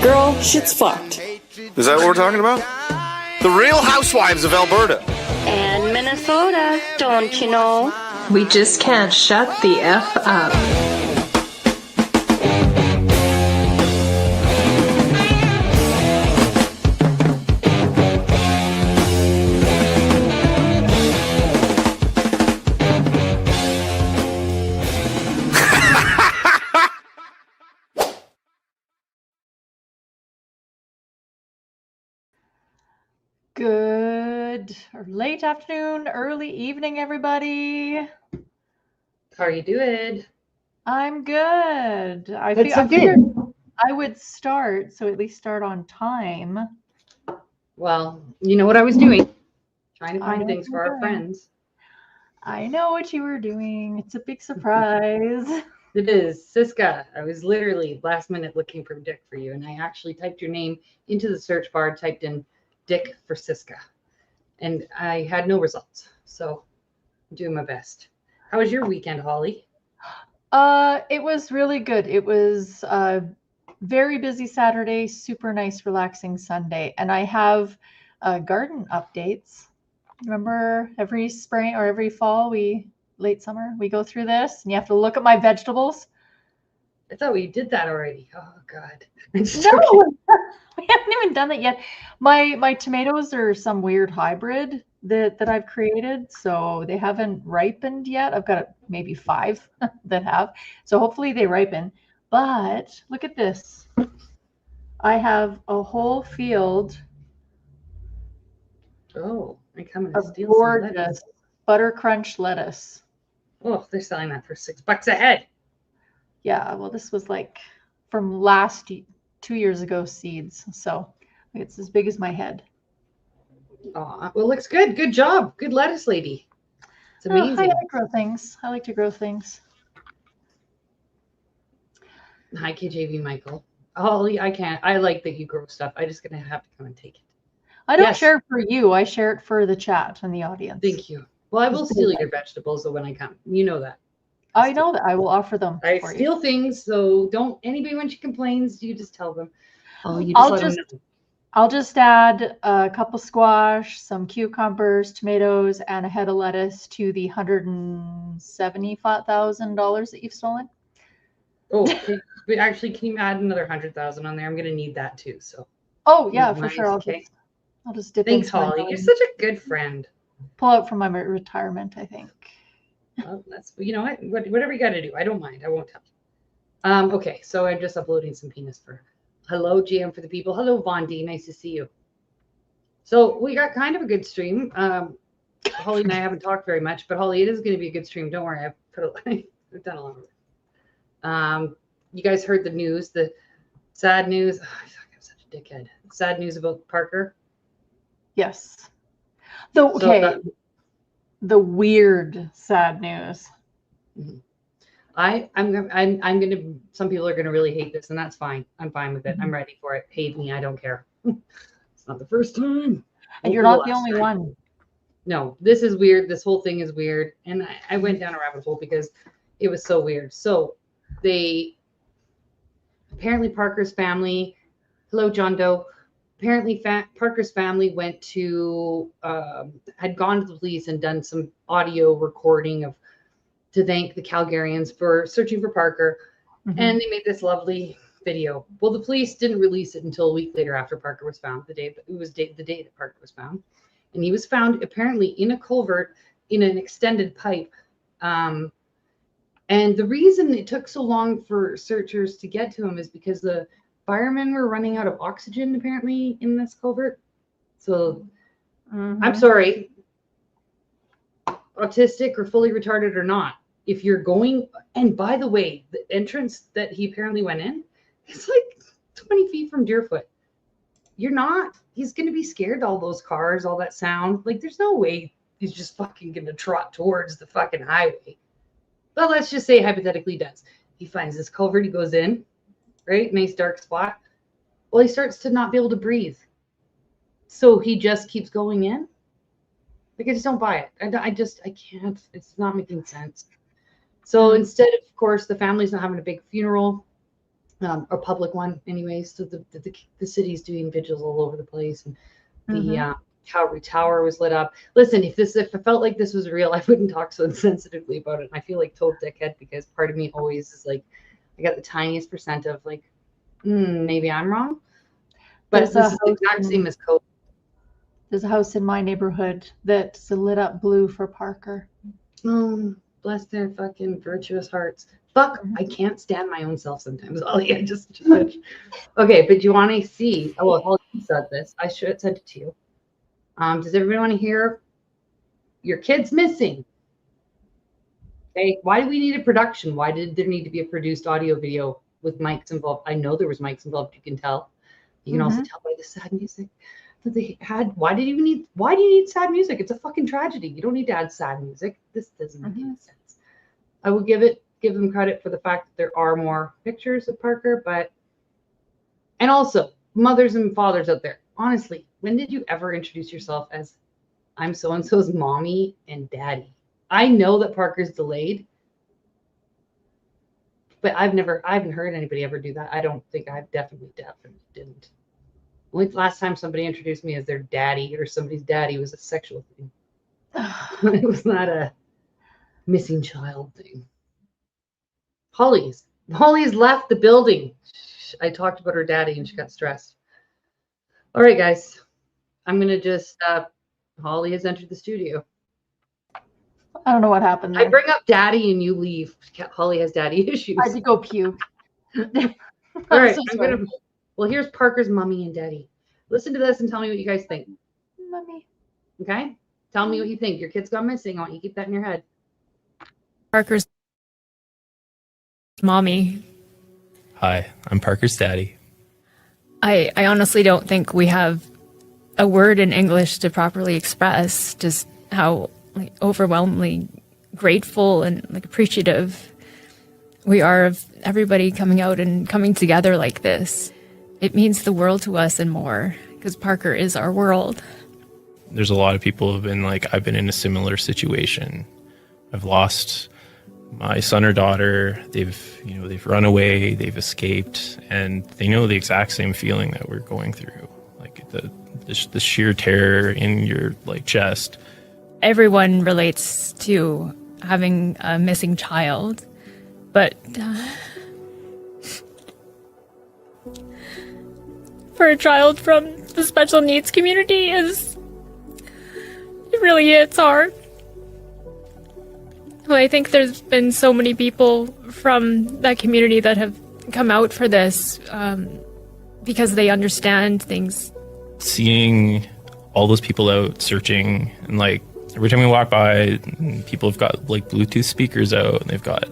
Girl, shit's fucked. Is that what we're talking about? The Real Housewives of Alberta. And Minnesota, don't you know? We just can't shut the F up. Good or late afternoon, early evening, everybody. How are you doing? I'm good. I That's so figured good. I would start, so at least start on time. Well, you know what I was doing? Trying to I know find things for our what you're doing. friends. I know what you were doing. It's a big surprise. It is. Siska, I was literally last minute looking for Dick for you, and I actually typed your name into the search bar, typed in Dick for Siska, and I had no results. So I'm doing my best. How was your weekend, Holly? It was really good. It was very busy Saturday, super nice, relaxing Sunday, and I have garden updates. Remember every spring or every fall, late summer, we go through this and you have to look at my vegetables. I thought we did that already. Oh God. No, we haven't even done that yet. My tomatoes are some weird hybrid that I've created, so they haven't ripened yet. I've got maybe 5 that have, so hopefully they ripen. But look at this. I have a whole field Oh, I'm coming to of steal some gorgeous lettuce. butter crunch lettuce. Oh, they're selling that for $6 a head. Yeah, well, this was like from 2 years ago seeds, so it's as big as my head. Oh, well, looks good. Good job. Good lettuce, lady. It's amazing. I like to grow things. I like to grow things. Hi, KJV Michael. Holly, I can't. I like that you grow stuff. I just gonna have to come and take it. I don't Yes. share it for you. I share it for the chat and the audience. Thank you. Well, I will steal your vegetables when I come. You know that. I know that. I will offer them I for you. steal things, so don't anybody when she complains, you just tell them. Oh, you just let them know. I'll just add a couple squash, some cucumbers, tomatoes, and a head of lettuce to the $175,000 that you've stolen. Oh, okay. But actually, can you add another 100,000 on there? I'm gonna need that too. So. Oh yeah, for Nice, sure. okay. I'll just dip Thanks, into my Holly. money. You're such a good friend. Pull out from my retirement, I think. Well, that's, you know what, whatever you got to do. I don't mind. I won't tell you. Okay, so I'm just uploading some penis for. Hello, GM for the people. Hello, Vondi. Nice to see you. So we got kind of a good stream. Holly and I haven't talked very much, but Holly, it is going to be a good stream. Don't worry. I've done a lot of it. You guys heard the news, the sad news. Oh, I'm such a dickhead. Sad news about Parker. Yes. The weird sad news. I'm gonna. Some people are gonna really hate this, and that's fine. I'm fine with it. I'm ready for it. Hate me. I don't care. It's not the first time. And you're not the only one. No, this is weird. This whole thing is weird, and I went down a rabbit hole because it was so weird. So apparently Parker's family. Hello, John Doe. Apparently, Parker's family went to had gone to the police and done some audio recording to thank the Calgarians for searching for Parker, and they made this lovely video. Well, the police didn't release it until a week later after Parker was found. The day that Parker was found, and he was found apparently in a culvert in an extended pipe. And the reason it took so long for searchers to get to him is because the firemen were running out of oxygen apparently in this culvert. So I'm sorry, autistic or fully retarded or not, if you're going, and by the way, the entrance that he apparently went in, it's like 20 feet from Deerfoot. He's going to be scared, all those cars, all that sound. Like, there's no way he's just fucking going to trot towards the fucking highway. But let's just say hypothetically he does. He finds this culvert, he goes in, right? Nice dark spot. Well, he starts to not be able to breathe. So he just keeps going in. Like, I just don't buy it. I can't. It's not making sense. So instead, of course, the family's not having a big funeral. a public one anyways. So the city's doing vigils all over the place, and the Calvary Tower was lit up. Listen, if I felt like this was real, I wouldn't talk so insensitively about it. And I feel like total dickhead because part of me always is like, I got the tiniest percent of like, maybe I'm wrong. But this is the exact same as COVID. There's a house in my neighborhood that's lit up blue for Parker. Oh, bless their fucking virtuous hearts. Fuck, I can't stand my own self sometimes. Oh yeah, just okay. But do you want to see? Oh, well, Holly said this. I should have sent it to you. Does everybody want to hear your kid's missing? Okay. Why do we need a production? Why did there need to be a produced audio video with mics involved? I know there was mics involved. You can tell. You can also tell by the sad music that they had. Why do you need sad music? It's a fucking tragedy. You don't need to add sad music. This doesn't make any sense. I will give them credit for the fact that there are more pictures of Parker, and also mothers and fathers out there. Honestly, when did you ever introduce yourself as I'm so-and-so's mommy and daddy? I know that Parker's delayed, but I haven't heard anybody ever do that. I don't think I definitely didn't. Only the last time somebody introduced me as their daddy or somebody's daddy was a sexual thing. It was not a missing child thing. Holly's left the building. I talked about her daddy and she got stressed. All right, guys. I'm going to just, Holly has entered the studio. I don't know what happened there. I bring up daddy and you leave. Holly has daddy issues. I had to go puke. All right. Well, here's Parker's mommy and daddy. Listen to this and tell me what you guys think. Mommy. Okay? Tell me what you think. Your kid's gone missing. I want you to keep that in your head. Parker's mommy. Hi, I'm Parker's daddy. I honestly don't think we have a word in English to properly express just how overwhelmingly grateful and appreciative we are of everybody coming out and coming together like this. It means the world to us and more because Parker is our world. There's a lot of people who've been I've been in a similar situation. I've lost my son or daughter. They've run away, they've escaped, and they know the exact same feeling that we're going through. The sheer terror in your chest. Everyone relates to having a missing child, but for a child from the special needs community it's hard. Well, I think there's been so many people from that community that have come out for this because they understand things. Seeing all those people out searching, and every time we walk by, people have got Bluetooth speakers out and they've got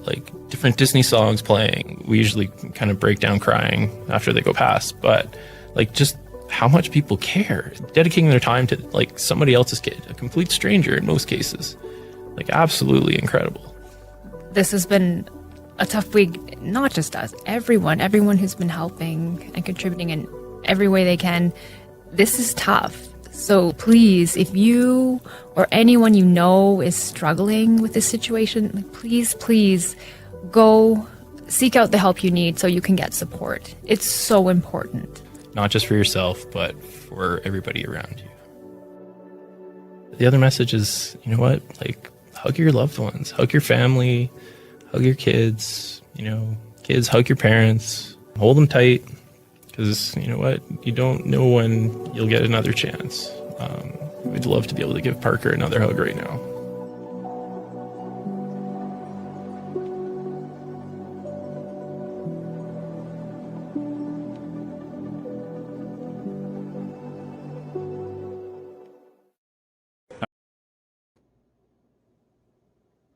different Disney songs playing. We usually kind of break down crying after they go past, but just how much people care, dedicating their time to somebody else's kid, a complete stranger in most cases. Absolutely incredible. This has been a tough week, not just us, everyone who's been helping and contributing in every way they can. This is tough. So please, if you or anyone you know is struggling with this situation, please go seek out the help you need so you can get support. It's so important. Not just for yourself, but for everybody around you. The other message is, hug your loved ones, hug your family, hug your kids, kids, hug your parents, hold them tight, because you don't know when you'll get another chance. We'd love to be able to give Parker another hug right now.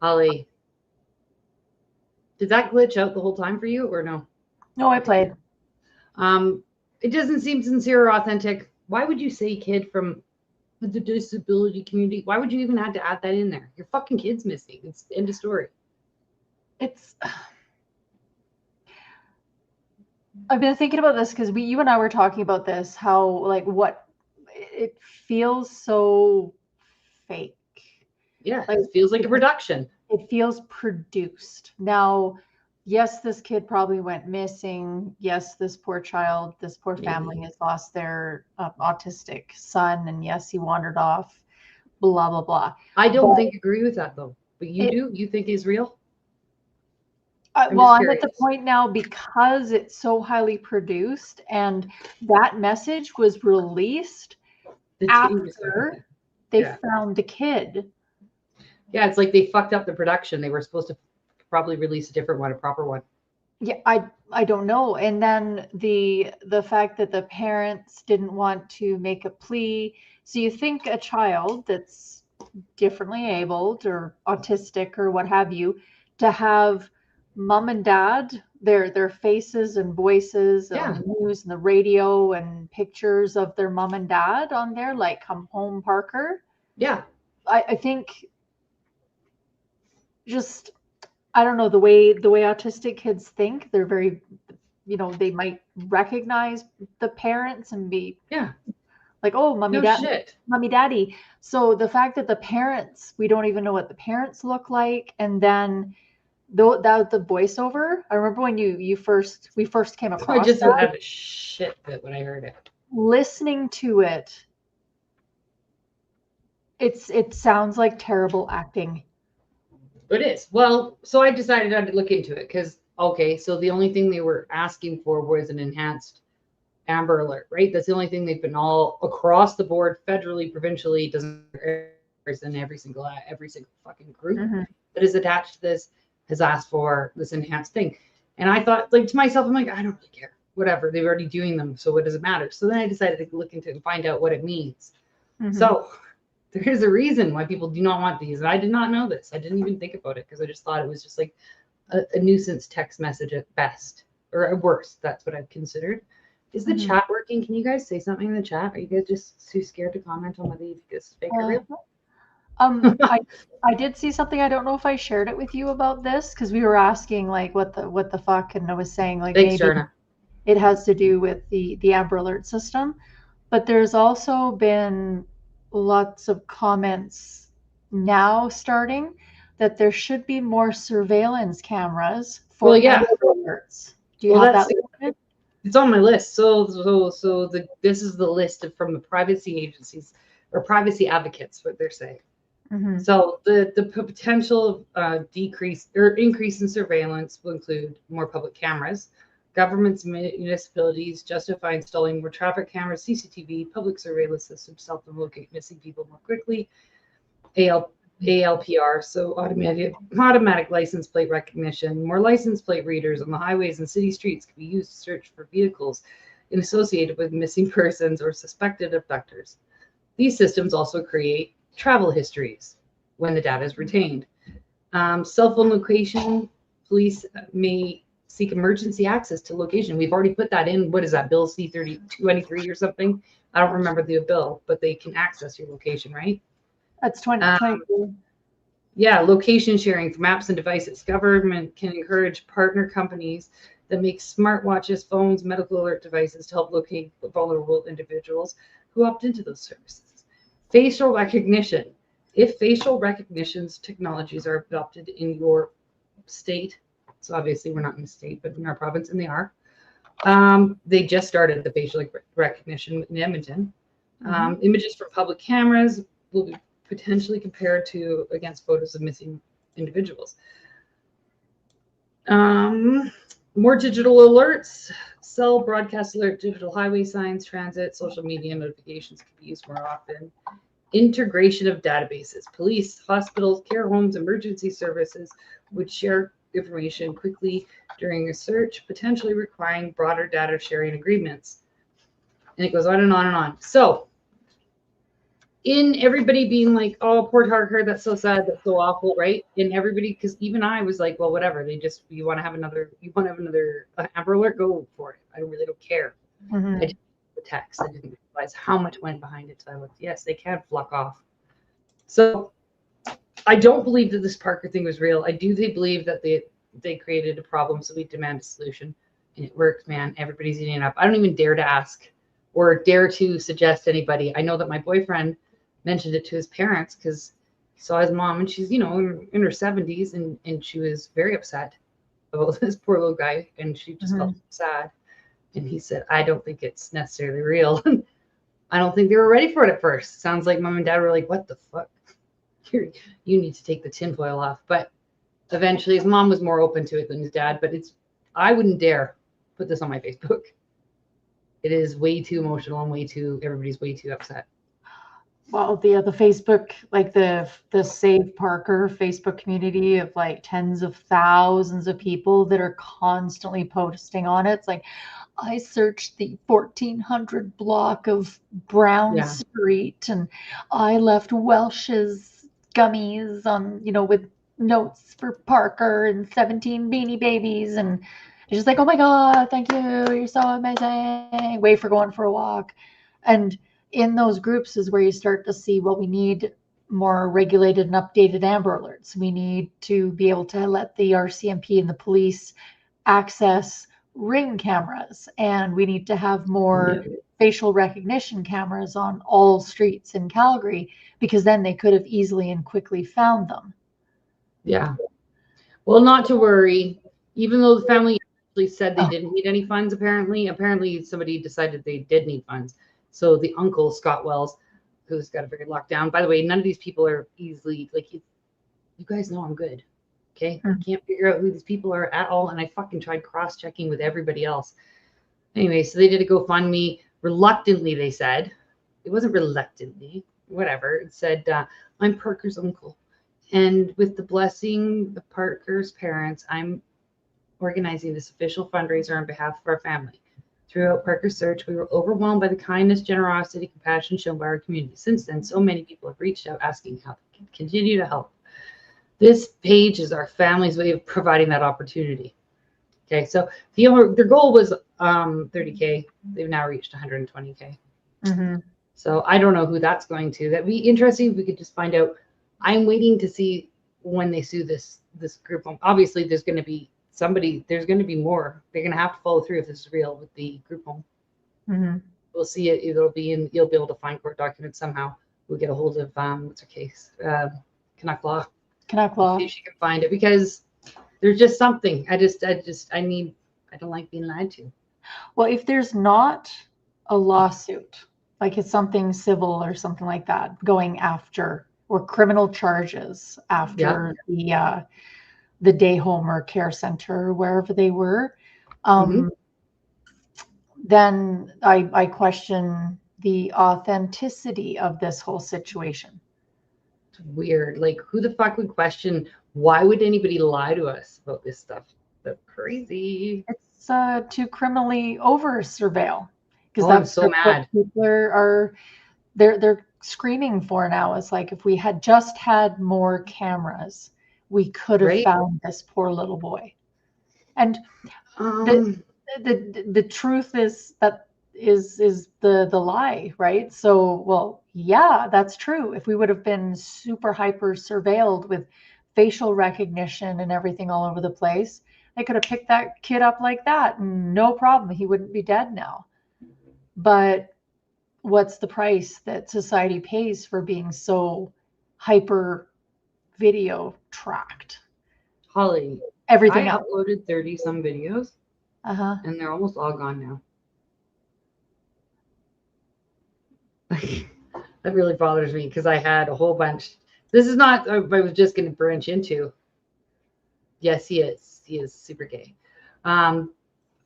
Holly, did that glitch out the whole time for you or no? No, I played. It doesn't seem sincere or authentic. Why would you say kid from the disability community? Why would you even have to add that in there? Your fucking kid's missing. It's end of story. I've been thinking about this because you and I were talking about this, how what it feels so fake. Yeah, it feels like a production. It feels produced. Now, yes, this kid probably went missing. Yes, this poor child, this poor family has lost their autistic son. And yes, he wandered off, blah, blah, blah. I don't agree with that though. But you do? You think he's real? Well, I'm at the point now because it's so highly produced and that message was released after they found the kid. Yeah, it's like they fucked up the production. They were supposed to probably release a different one, a proper one. Yeah, I don't know. And then the fact that the parents didn't want to make a plea. So you think a child that's differently abled or autistic or what have you, to have mom and dad, their faces and voices on the news and the radio and pictures of their mom and dad on there, like "Come home, Parker." Yeah. I think just, I don't know, the way autistic kids think, they're very, they might recognize the parents and be like, oh, mommy, daddy. So the fact that the parents, we don't even know what the parents look like, and then that the voiceover. I remember when we first came across. I just had a shit fit when I heard it. Listening to it, it sounds like terrible acting. It is. Well, so I decided I'd look into it because, so the only thing they were asking for was an enhanced Amber Alert, right? That's the only thing they've been all across the board, federally, provincially, doesn't in every single fucking group that is attached to this has asked for this enhanced thing. And I thought, like, to myself, I'm like, I don't really care. Whatever. They're already doing them, so what does it matter? So then I decided to look into it and find out what it means. So there's a reason why people do not want these. And I did not know this. I didn't even think about it because I just thought it was just like a nuisance text message at best, or at worst. That's what I've considered. Is the chat working? Can you guys say something in the chat? Are you guys just too scared to comment on whether you think it's fake or real? I did see something. I don't know if I shared it with you about this because we were asking like what the fuck, and I was saying like maybe it has to do with the Amber Alert system. But there's also been lots of comments now starting that there should be more surveillance cameras for Amber Alerts. Do you have that? It's on my list. This is the list from the privacy agencies or privacy advocates, what they're saying. So the potential decrease or increase in surveillance will include more public cameras. Governments, municipalities justify installing more traffic cameras, CCTV, public surveillance systems to help them locate missing people more quickly. ALPR, so automatic license plate recognition. More license plate readers on the highways and city streets can be used to search for vehicles associated with missing persons or suspected abductors. These systems also create travel histories when the data is retained. Cell phone location, police may seek emergency access to location. We've already put that in. What is that, Bill C-3023 or something? I don't remember the bill, but they can access your location, right? That's 2022. Yeah, location sharing for maps and devices. Government can encourage partner companies that make smartwatches, phones, medical alert devices to help locate vulnerable individuals who opt into those services. Facial recognition. If facial recognitions technologies are adopted in your state, so obviously we're not in the state, but in our province, and they are, they just started the facial recognition in Edmonton. Images from public cameras will be potentially compared to against photos of missing individuals. More digital alerts, cell broadcast alert, digital highway signs, transit, social media notifications can be used more often. Integration of databases, police, hospitals, care homes, emergency services would share information quickly during a search, potentially requiring broader data sharing agreements. And it goes on and on and on. So in everybody being like, oh, poor Harker, that's so sad, that's so awful, right? And everybody, because even I was like, well, whatever. You want to have another Amber Alert, go for it. I really don't care. I didn't the text. I didn't realize how much went behind it. So I looked, yes, they can fluck off. So I don't believe that this Parker thing was real. I do believe that they created a problem, so we demand a solution. And it worked, man. Everybody's eating it up. I don't even dare to ask or dare to suggest anybody. I know that my boyfriend mentioned it to his parents because he saw his mom, and she's, in her 70s, and she was very upset. about this poor little guy, and she just felt sad. And he said, I don't think it's necessarily real. I don't think they were ready for it at first. Sounds like mom and dad were like, what the fuck? You need to take the tinfoil off. But eventually his mom was more open to it than his dad. But I wouldn't dare put this on my Facebook. It is way too emotional and everybody's way too upset. Well, the Facebook, like the Save Parker Facebook community of like tens of thousands of people that are constantly posting on it. It's like, I searched the 1400 block of Brown Street, and I left Welch's gummies on, with notes for Parker and 17 Beanie Babies, and it's just like, oh my God, thank you, you're so amazing. Wait for going for a walk. And in those groups is where you start to see, well, we need more regulated and updated Amber Alerts. We need to be able to let the RCMP and the police access Ring cameras, and we need to have more facial recognition cameras on all streets in Calgary, because then they could have easily and quickly found them. Yeah. Well, not to worry. Even though the family actually said they didn't need any funds, apparently somebody decided they did need funds. So the uncle, Scott Wells, who's got a very lockdown. By the way, none of these people are easily, like, you guys know I'm good. Okay. I can't figure out who these people are at all. And I fucking tried cross-checking with everybody else. Anyway, so they did a GoFundMe. Reluctantly, they said. It wasn't reluctantly. Whatever. It said, I'm Parker's uncle. And with the blessing of Parker's parents, I'm organizing this official fundraiser on behalf of our family. Throughout Parker's search, we were overwhelmed by the kindness, generosity, compassion shown by our community. Since then, so many people have reached out asking how they can continue to help. This page is our family's way of providing that opportunity. Okay, so their goal was 30K. They've now reached 120K. So I don't know who that's going to. That'd be interesting if we could just find out. I'm waiting to see when they sue this group home. Obviously, there's going to be more. They're going to have to follow through if this is real with the group home. We'll see it. You'll be able to find court documents somehow. We'll get a hold of what's her case, Canuck Law. See if she can find it, because there's just something. I don't like being lied to. Well, if there's not a lawsuit, like it's something civil or something like that, going after, or criminal charges after the day home or care center or wherever they were, then I question the authenticity of this whole situation. Weird. Like, who the fuck would question? Why would anybody lie to us about this stuff? That's crazy. It's to criminally over surveil, because I'm so mad. What people are they're screaming for now. Is like, if we had just had more cameras, we could have found this poor little boy. And the truth is that is the lie, right? So, well, yeah, that's true. If we would have been super hyper surveilled with facial recognition and everything all over the place, they could have picked that kid up like that and no problem. He wouldn't be dead now. But what's the price that society pays for being so hyper video tracked? Holly, everything I else. uploaded 30 some videos and they're almost all gone now. That really bothers me, because I had a whole bunch. This is not I was just going to branch into. Yes, he is super gay. I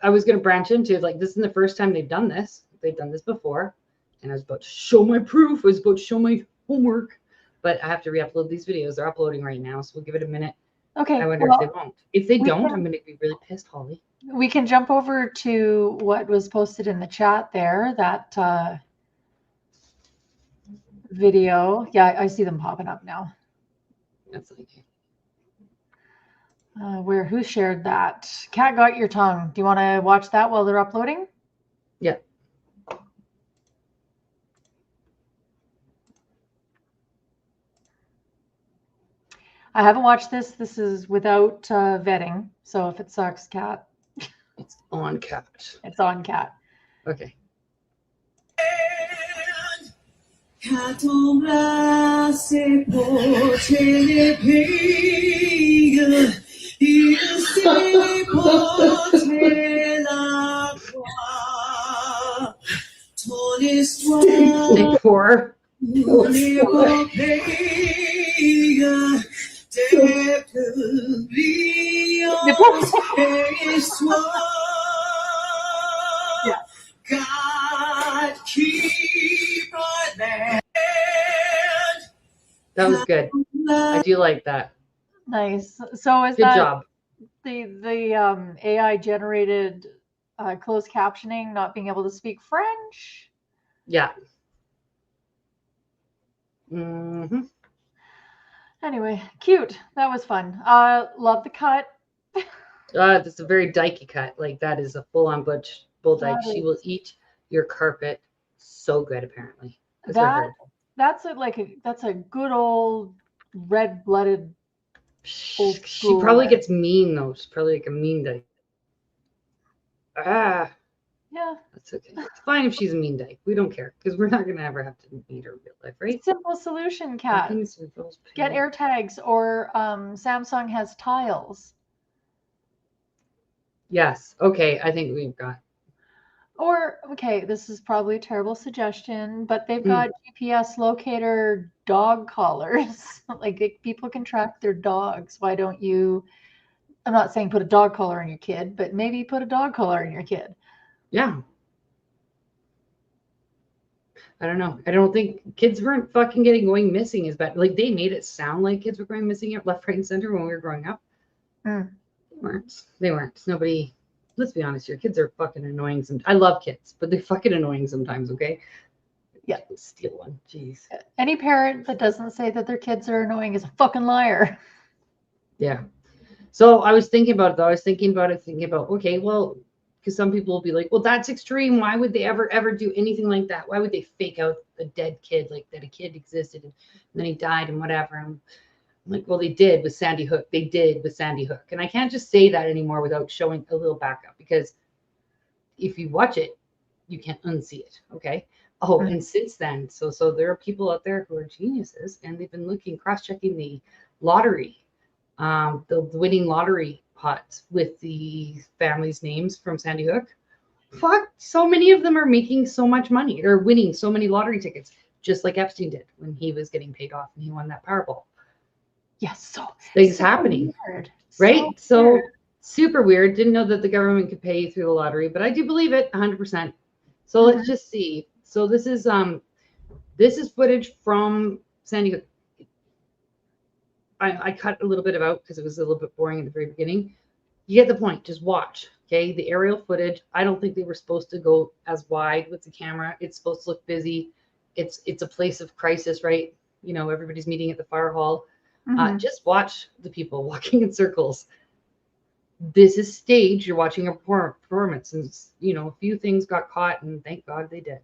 was going to branch into, like, this isn't the first time they've done this. They've done this before, and I was about to show my proof. I was about to show my homework, but I have to re-upload these videos. They're uploading right now, so we'll give it a minute. Okay. I wonder if they won't. If they don't, I'm going to be really pissed, Holly. We can jump over to what was posted in the chat there, that video. Yeah, I see them popping up now. That's okay. Who shared that? Cat got your tongue. Do you want to watch that while they're uploading? Yeah. I haven't watched this. This is without vetting. So if it sucks, Cat. It's on Cat. It's on Cat. Okay. Say four. That was good. I do like that. Nice. So is Good that job. the AI generated closed captioning not being able to speak French? Yeah. Mm-hmm. Anyway, cute. That was fun. Love the cut. That's a very dykey cut. Like that is a full-on bull dyke. That She is- will eat your carpet so good, apparently. 'Cause they're horrible. That's a good old red-blooded old She school. probably gets mean though. She's probably like a mean dyke. Yeah. That's okay. It's fine if she's a mean dyke. We don't care because we're not gonna ever have to meet her in real life, right? Simple solution, Kat. Get Air. AirTags or Samsung has tiles. Yes. Okay. I think we've got. Or, okay, this is probably a terrible suggestion, but they've got GPS locator dog collars. Like people can track their dogs. Why don't you? I'm not saying put a dog collar on your kid, but maybe put a dog collar on your kid. Yeah. I don't know. I don't think kids weren't fucking going missing as bad. Like they made it sound like kids were going missing at left, right, and center when we were growing up. Mm. They weren't. They weren't. Nobody. Let's be honest. Your kids are fucking annoying. I love kids, but they're fucking annoying sometimes. Okay. Yeah. Steal one. Jeez. Any parent that doesn't say that their kids are annoying is a fucking liar. Yeah. So I was thinking about it though. I was thinking about, okay, well, because some people will be like, well, that's extreme. Why would they ever do anything like that? Why would they fake out a dead kid, like that a kid existed and then he died and whatever? I'm like, well, they did with Sandy Hook. They did with Sandy Hook. And I can't just say that anymore without showing a little backup, because if you watch it, you can't unsee it. Okay. Oh, and since then, so there are people out there who are geniuses and they've been cross-checking the lottery, the winning lottery pots with the families' names from Sandy Hook. Fuck, so many of them are making so much money or winning so many lottery tickets, just like Epstein did when he was getting paid off and he won that Powerball. Yes, so things happening, weird. right? So So super weird. Didn't know that the government could pay you through the lottery, but I do believe it 100%. So let's just see. So this is footage from Sandy Hook. I cut a little bit of out because it was a little bit boring at the very beginning. You get the point. Just watch. Okay, the aerial footage. I don't think they were supposed to go as wide with the camera. It's supposed to look busy. It's a place of crisis, right? You know, everybody's meeting at the fire hall. Just watch the people walking in circles. This is staged. You're watching a performance, and a few things got caught, and thank God they did.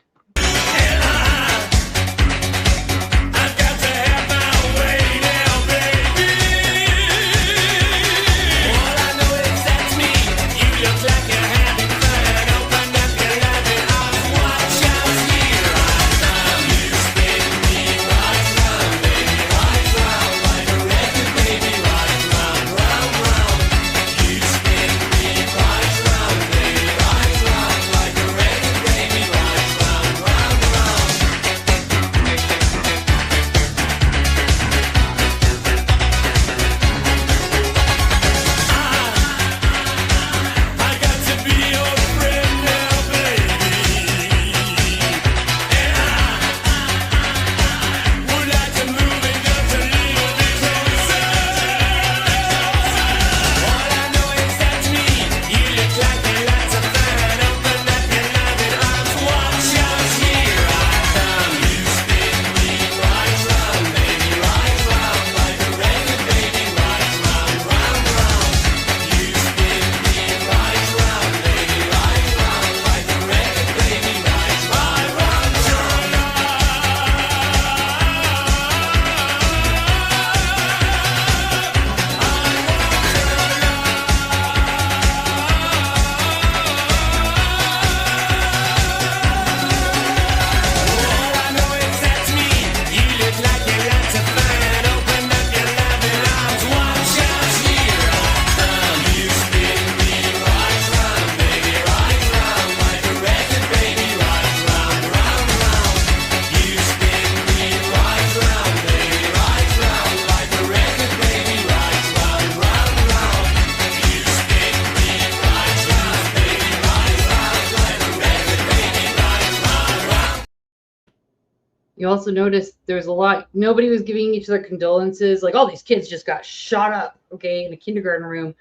You also noticed there's a lot, nobody was giving each other condolences. Like, all these kids just got shot up, okay, in a kindergarten room.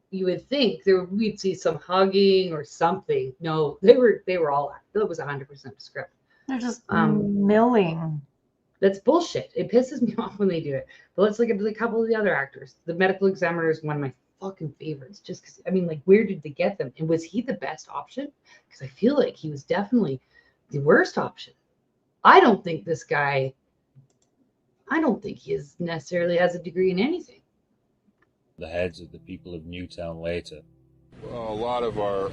You would think we'd see some hugging or something. No, they were all, that was 100% script. They're just milling. That's bullshit. It pisses me off when they do it. But let's look at a couple of the other actors. The medical examiner is one of my fucking favorites. Just because, I mean, like, where did they get them? And was he the best option? Because I feel like he was definitely the worst option. I don't think this guy, I don't think he necessarily has a degree in anything. The heads of the people of Newtown later. Well, a lot of our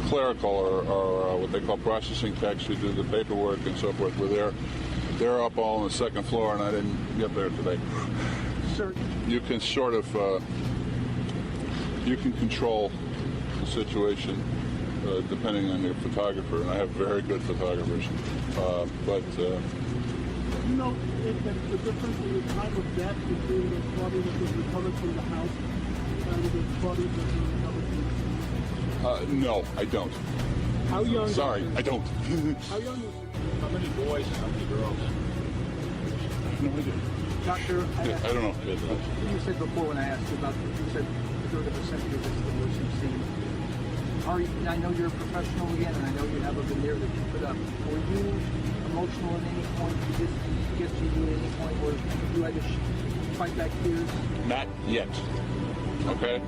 clerical or what they call processing techs who do the paperwork and so forth were there. They're up all on the second floor, and I didn't get there today. Sir, you can sort of you can control the situation depending on your photographer, and I have very good photographers. But you know the difference in the time of death between the body that was recovered from the house and the body that was recovered from the no, I don't. How young? Sorry, I don't. How young is he? How many boys and how many girls? No idea. Doctor, I don't know. You said before when I asked you about, you said 30% of this is the worst you've seen. I know you're a professional again, and I know you have a veneer that you put up. Were you emotional at any point? Did this get to you at any point where you had to fight back tears? Not yet. Okay.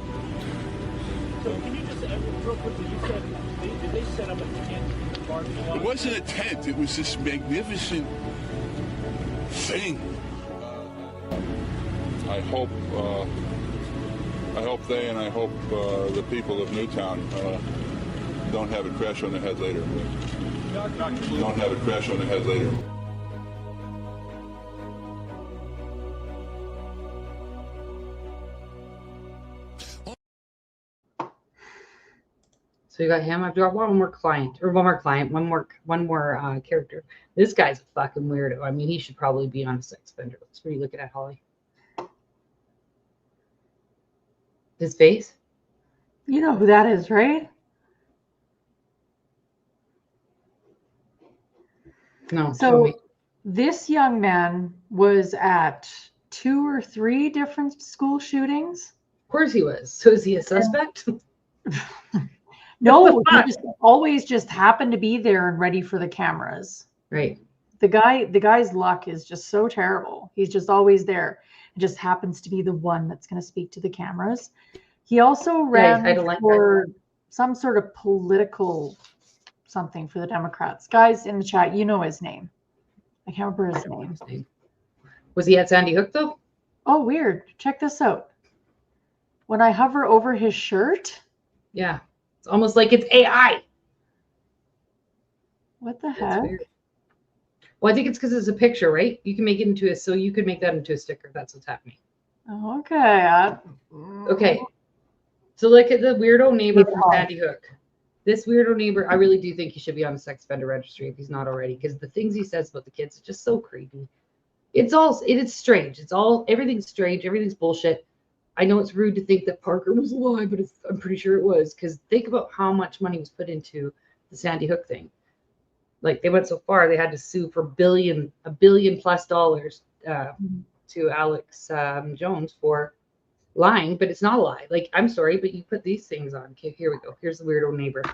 So can you just, real quickly, you said, did they set up a tent in the parking lot? It wasn't a tent. It was this magnificent thing. I hope they and I hope the people of Newtown don't have it crash on their head later. Don't have it crash on their head later. So you got him. I've got one more character. This guy's a fucking weirdo. I mean, he should probably be on a sex offender list. What are you looking at, Holly? His face? You know who that is, right? No. So this young man was at 2 or 3 different school shootings. Of course he was. So is he a suspect? No, he just always just happened to be there and ready for the cameras. Right. The guy's luck is just so terrible. He's just always there. It just happens to be the one that's going to speak to the cameras. He also ran for some sort of political something for the Democrats. Guys in the chat, you know his name. I can't remember his name. Was he at Sandy Hook though? Oh, weird. Check this out. When I hover over his shirt. Yeah. It's almost like it's AI. What the heck? Well, I think it's because it's a picture, right? You can make it into so you could make that into a sticker. That's what's happening. Oh, okay. Okay. So look at the weirdo neighbor from Sandy Hook. This weirdo neighbor, I really do think he should be on the sex offender registry if he's not already, because the things he says about the kids are just so creepy. It is strange. Everything's strange. Everything's bullshit. I know it's rude to think that Parker was alive, but I'm pretty sure it was, because think about how much money was put into the Sandy Hook thing. Like, they went so far, they had to sue for $1 billion plus to Alex Jones for lying, but it's not a lie. Like, I'm sorry, but you put these things on. Okay, here we go. Here's the weirdo neighbor.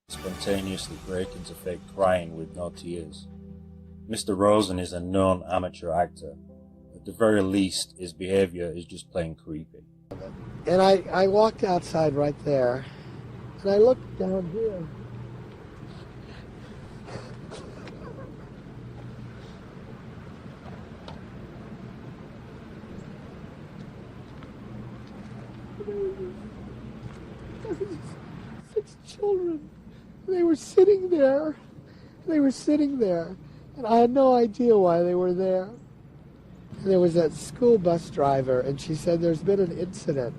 Spontaneously break into fake crying with no tears. Mr. Rosen is a known amateur actor. At the very least, his behavior is just plain creepy. And I walked outside right there, and I looked down here. Six children. They were sitting there. And I had no idea why they were there. And there was that school bus driver, and she said, there's been an incident.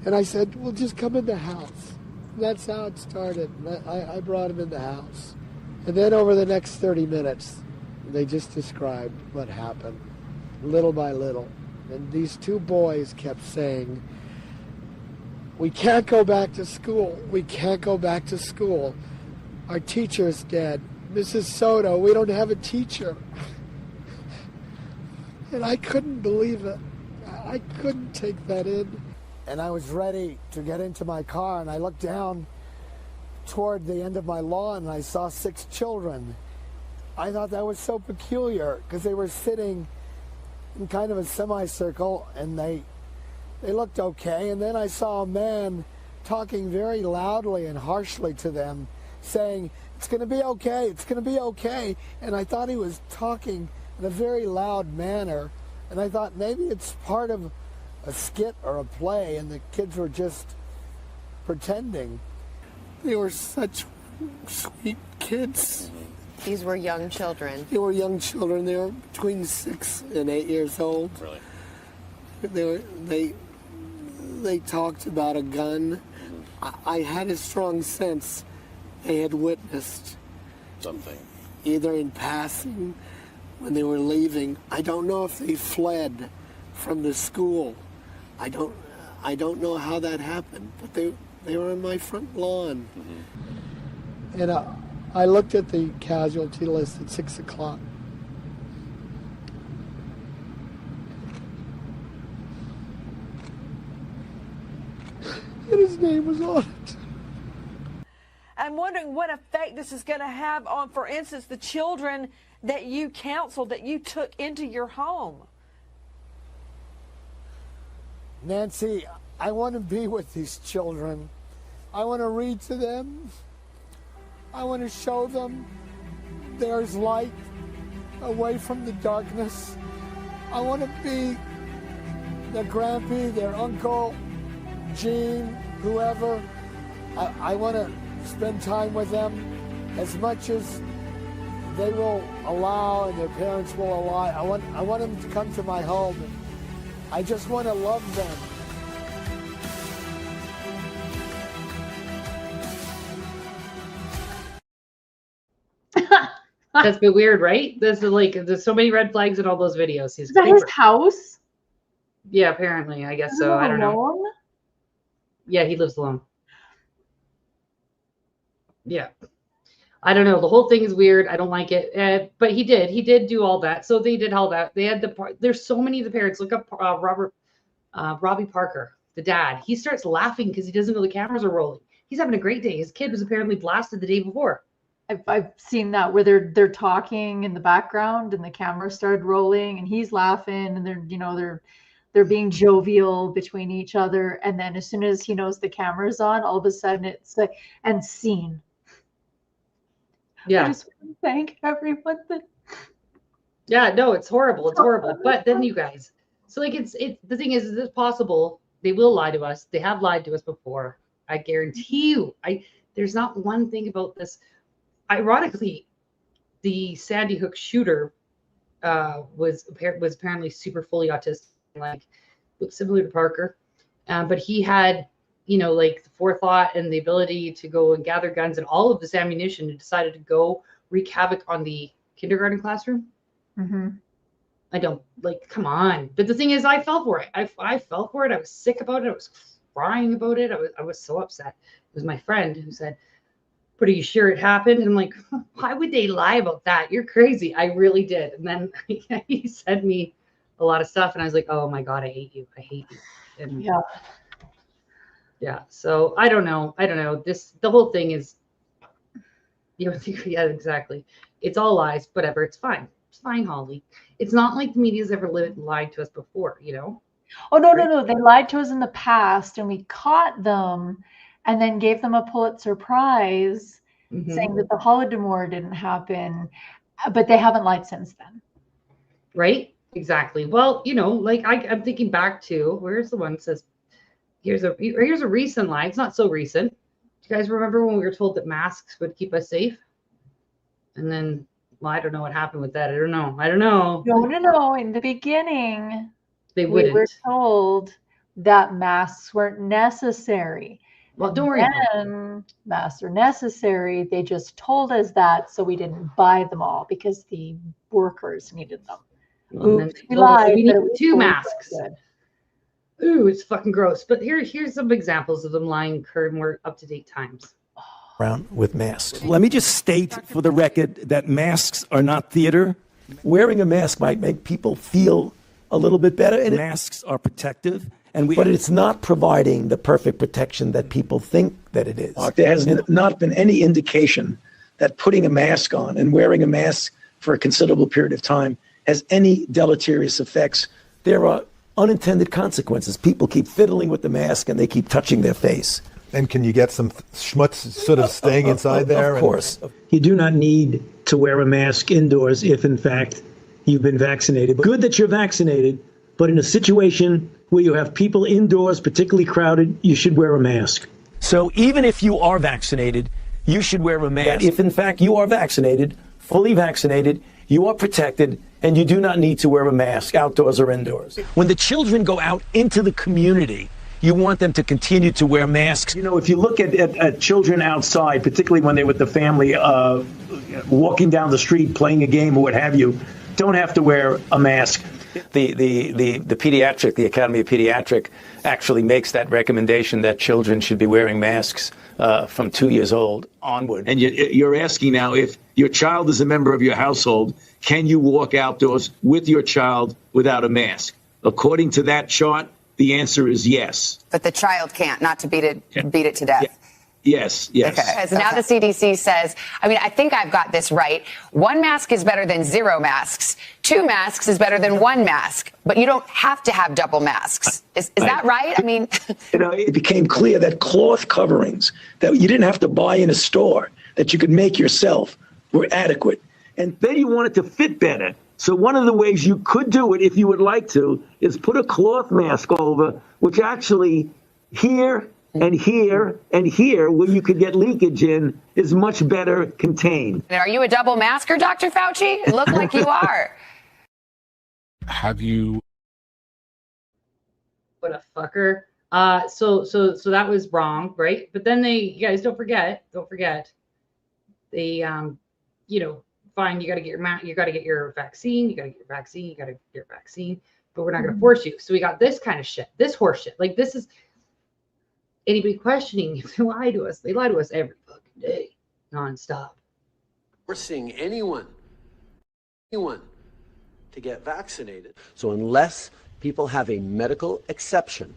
And I said, well, just come in the house. And that's how it started. And I brought him in the house. And then over the next 30 minutes, they just described what happened, little by little. And these 2 boys kept saying, we can't go back to school. We can't go back to school. Our teacher's dead. Mrs. Soto, we don't have a teacher. And I couldn't believe it. I couldn't take that in. And I was ready to get into my car, and I looked down toward the end of my lawn, and I saw 6 children. I thought that was so peculiar, because they were sitting in kind of a semicircle, and they looked okay. And then I saw a man talking very loudly and harshly to them, saying, "It's going to be okay, it's going to be okay." And I thought he was talking in a very loud manner, and I thought maybe it's part of a skit or a play, and the kids were just pretending. They were such sweet kids. These were young children. They were young children. They were between 6 and 8 years old. Really? They talked about a gun. I had a strong sense they had witnessed Something. either in passing when they were leaving. I don't know if they fled from the school. I don't know how that happened, but they were on my front lawn. And I looked at the casualty list at 6 o'clock. And his name was on it. I'm wondering what effect this is going to have on, for instance, the children that you counseled, that you took into your home. Nancy, I want to be with these children. I want to read to them. I want to show them there's light away from the darkness. I want to be their grandpa, their uncle, Gene, whoever. I want to spend time with them as much as they will allow and their parents will allow. I want them to come to my home. I just want to love them. That's a bit weird, right? This is like, there's so many red flags in all those videos. Is that his house? Yeah, apparently. I guess so. I don't know. Yeah, he lives alone. Yeah. I don't know. The whole thing is weird. I don't like it. But he did do all that. So they did all that. They had there's so many of the parents. Look up Robbie Parker, the dad. He starts laughing because he doesn't know the cameras are rolling. He's having a great day. His kid was apparently blasted the day before. I've seen that where they're talking in the background and the camera started rolling and he's laughing and they're being jovial between each other, and then as soon as he knows the camera's on, all of a sudden it's like, and scene. Yeah. I just want to thank everyone that. Yeah, no, it's horrible. It's horrible. But then you guys, so like it's the thing is it possible they will lie to us? They have lied to us before. I guarantee you. There's not one thing about this. Ironically, the Sandy Hook shooter was apparently super fully autistic, like similar to Parker, but he had, like the forethought and the ability to go and gather guns and all of this ammunition, and decided to go wreak havoc on the kindergarten classroom. Mm-hmm. I don't come on. But the thing is, I fell for it. I fell for it. I was sick about it. I was crying about it. I was so upset. It was my friend who said, "But are you sure it happened?" And I'm like, why would they lie about that? You're crazy. I really did. And then he sent me a lot of stuff, and I was like, oh my God, I hate you. I hate you. And yeah. So I don't know. The whole thing is, yeah, exactly. It's all lies. Whatever. It's fine. It's fine, Holly. It's not like the media's ever lied to us before, Oh, no. They lied to us in the past and we caught them and then gave them a Pulitzer Prize, saying that the Holodomor didn't happen, but they haven't lied since then. Right? Exactly. Well, I'm thinking back to, where's the one that says, here's a recent lie. It's not so recent. Do you guys remember when we were told that masks would keep us safe? And then, well, I don't know what happened with that. I don't know. No. In the beginning, we were told that masks weren't necessary. Well, don't worry. Then masks are necessary. They just told us that, so we didn't buy them all because the workers needed them. Oops, we lied. We need 2 masks. Ooh, it's fucking gross. But here's some examples of them lying more up-to-date times. around with masks. Let me just state for the record that masks are not theater. Wearing a mask might make people feel a little bit better, and masks are protective. But it's not providing the perfect protection that people think that it is. There has not been any indication that putting a mask on and wearing a mask for a considerable period of time has any deleterious effects. There are unintended consequences. People keep fiddling with the mask and they keep touching their face. And can you get some schmutz sort of staying inside there? Of course. You do not need to wear a mask indoors if, in fact, you've been vaccinated. Good that you're vaccinated, but in a situation where you have people indoors, particularly crowded, you should wear a mask. So even if you are vaccinated, you should wear a mask. If in fact you are vaccinated, fully vaccinated, you are protected, and you do not need to wear a mask outdoors or indoors. When the children go out into the community, you want them to continue to wear masks. You know, if you look at children outside, particularly when they're with the family, walking down the street, playing a game or what have you, don't have to wear a mask. The pediatric, the Academy of Pediatric actually makes that recommendation that children should be wearing masks from 2 years old onward. And you're asking now, if your child is a member of your household, can you walk outdoors with your child without a mask? According to that chart, the answer is yes. But the child can't, not to beat it to death. Yeah. Yes. Okay. Because now the CDC says, I think I've got this right. 1 mask is better than 0 masks. 2 masks is better than 1 mask. But you don't have to have double masks. Is that right? It became clear that cloth coverings that you didn't have to buy in a store, that you could make yourself, were adequate. And then you want it to fit better. So one of the ways you could do it, if you would like to, is put a cloth mask over, which actually here and here and here, where you could get leakage in, is much better contained. And are you a double masker, Dr. Fauci? It looked like you are. Have you? What a fucker. So that was wrong, right? But then you guys don't forget, they, fine, you got to get your vaccine, you got to get your vaccine, but we're not going to force you. So we got this kind of shit, this horse shit. Like, this is anybody questioning if they lie to us. They lie to us every fucking day, nonstop. Forcing anyone to get vaccinated. So unless people have a medical exception,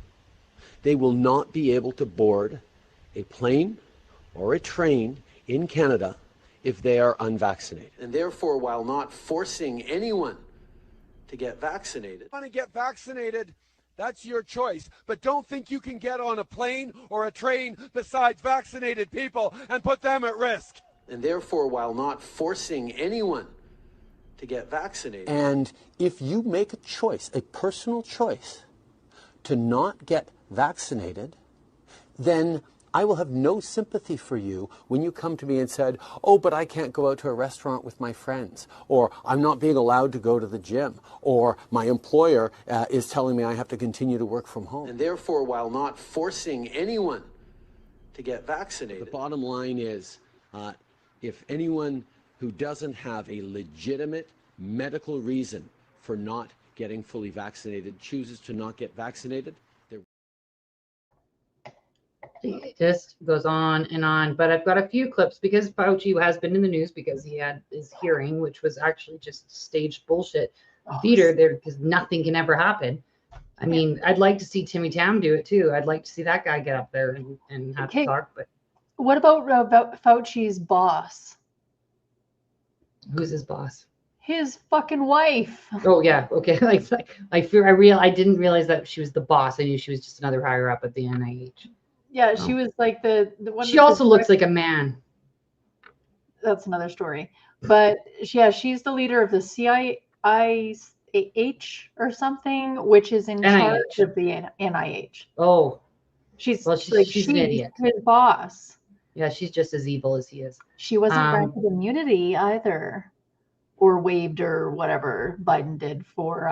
they will not be able to board a plane or a train in Canada if they are unvaccinated. And therefore, while not forcing anyone to get vaccinated. Want to get vaccinated? That's your choice. But don't think you can get on a plane or a train besides vaccinated people and put them at risk. And therefore, while not forcing anyone to get vaccinated. And if you make a choice, a personal choice, to not get vaccinated, then I will have no sympathy for you when you come to me and said, oh, but I can't go out to a restaurant with my friends, or I'm not being allowed to go to the gym, or my employer is telling me I have to continue to work from home. And therefore, while not forcing anyone to get vaccinated. The bottom line is, if anyone who doesn't have a legitimate medical reason for not getting fully vaccinated chooses to not get vaccinated, It just goes on and on. But I've got a few clips because Fauci has been in the news because he had his hearing, which was actually just staged bullshit theater there, because nothing can ever happen. I mean, I'd like to see Timmy Tam do it too. I'd like to see that guy get up there and have to talk. But what about Fauci's boss? Who's his boss? His fucking wife. Oh yeah, okay. I didn't realize that she was the boss. I knew she was just another higher up at the NIH. Yeah, she was like the one. She also looks like a man. That's another story. But she's the leader of the CIH or something, which is in charge of the NIH. Oh, she's an idiot. His boss. Yeah, she's just as evil as he is. She wasn't granted immunity either, or waived or whatever Biden did for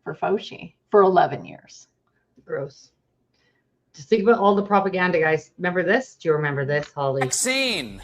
Fauci for 11 years. Gross. Just think about all the propaganda, guys. Remember this? Do you remember this, Holly? Vaccine.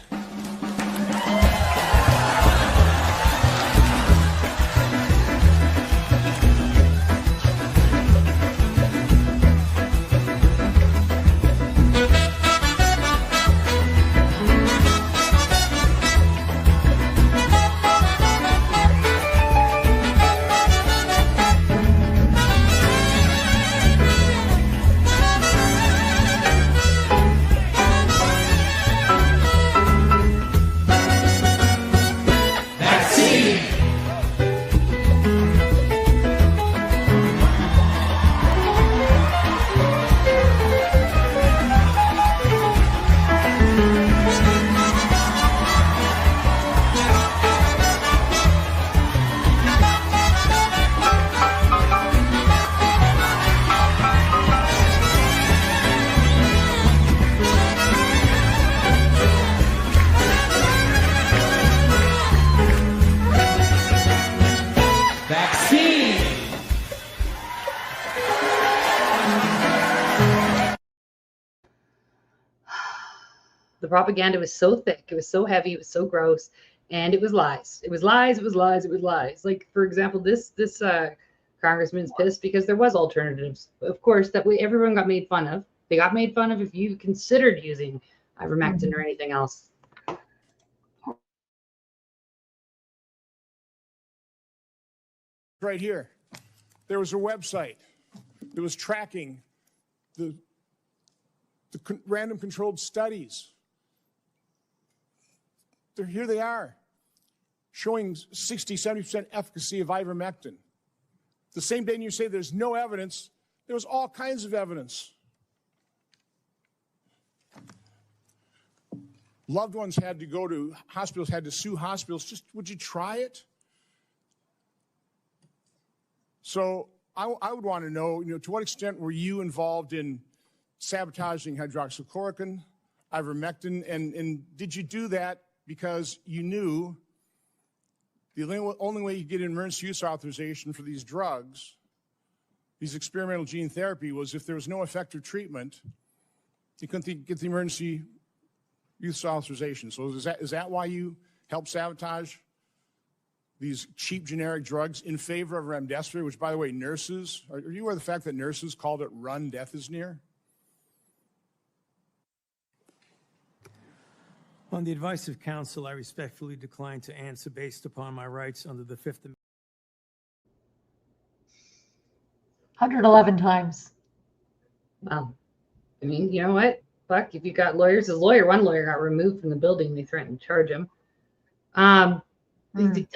propaganda was so thick, it was so heavy, it was so gross, and it was lies. It was lies, it was lies, it was lies. Like, for example, this congressman's pissed because there was alternatives. Of course, everyone got made fun of. They got made fun of if you considered using ivermectin or anything else. Right here, there was a website that was tracking the random controlled studies. Here they are, showing 60, 70% efficacy of ivermectin. The same day you say there's no evidence, there was all kinds of evidence. Loved ones had to go to hospitals, had to sue hospitals. Just, would you try it? So I would want to know, to what extent were you involved in sabotaging hydroxychloroquine, ivermectin, and did you do that because you knew the only way you get an emergency use authorization for these drugs, these experimental gene therapy, was if there was no effective treatment, you couldn't get the emergency use authorization. So is that why you helped sabotage these cheap generic drugs in favor of remdesivir, which, by the way, nurses, are you aware of the fact that nurses called it "run, death is near"? On the advice of counsel, I respectfully decline to answer based upon my rights under the Fifth Amendment. 111 times. Well, I mean, you know what? Fuck, if you got lawyers, one lawyer got removed from the building. They threatened to charge him.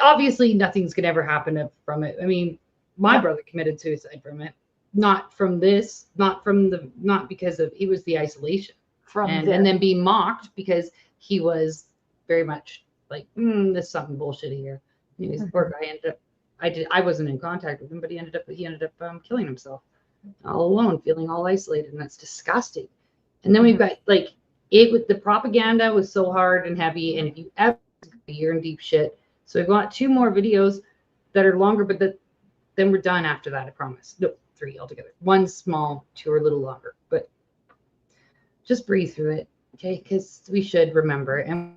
Obviously, nothing's gonna ever happen from it. I mean, my brother committed suicide from it, not from this, not because of, it was the isolation and then being mocked because he was very much like, there's something bullshit here. Anyways, poor guy ended up. I wasn't in contact with him, but he ended up killing himself all alone, feeling all isolated, and that's disgusting. And then we've got with the propaganda was so hard and heavy, and if you ever, you're in deep shit. So we've got 2 more videos that are longer, but then we're done after that, I promise. No, 3 altogether. 1 small, 2 are a little longer, but just breathe through it, okay? Because we should remember, and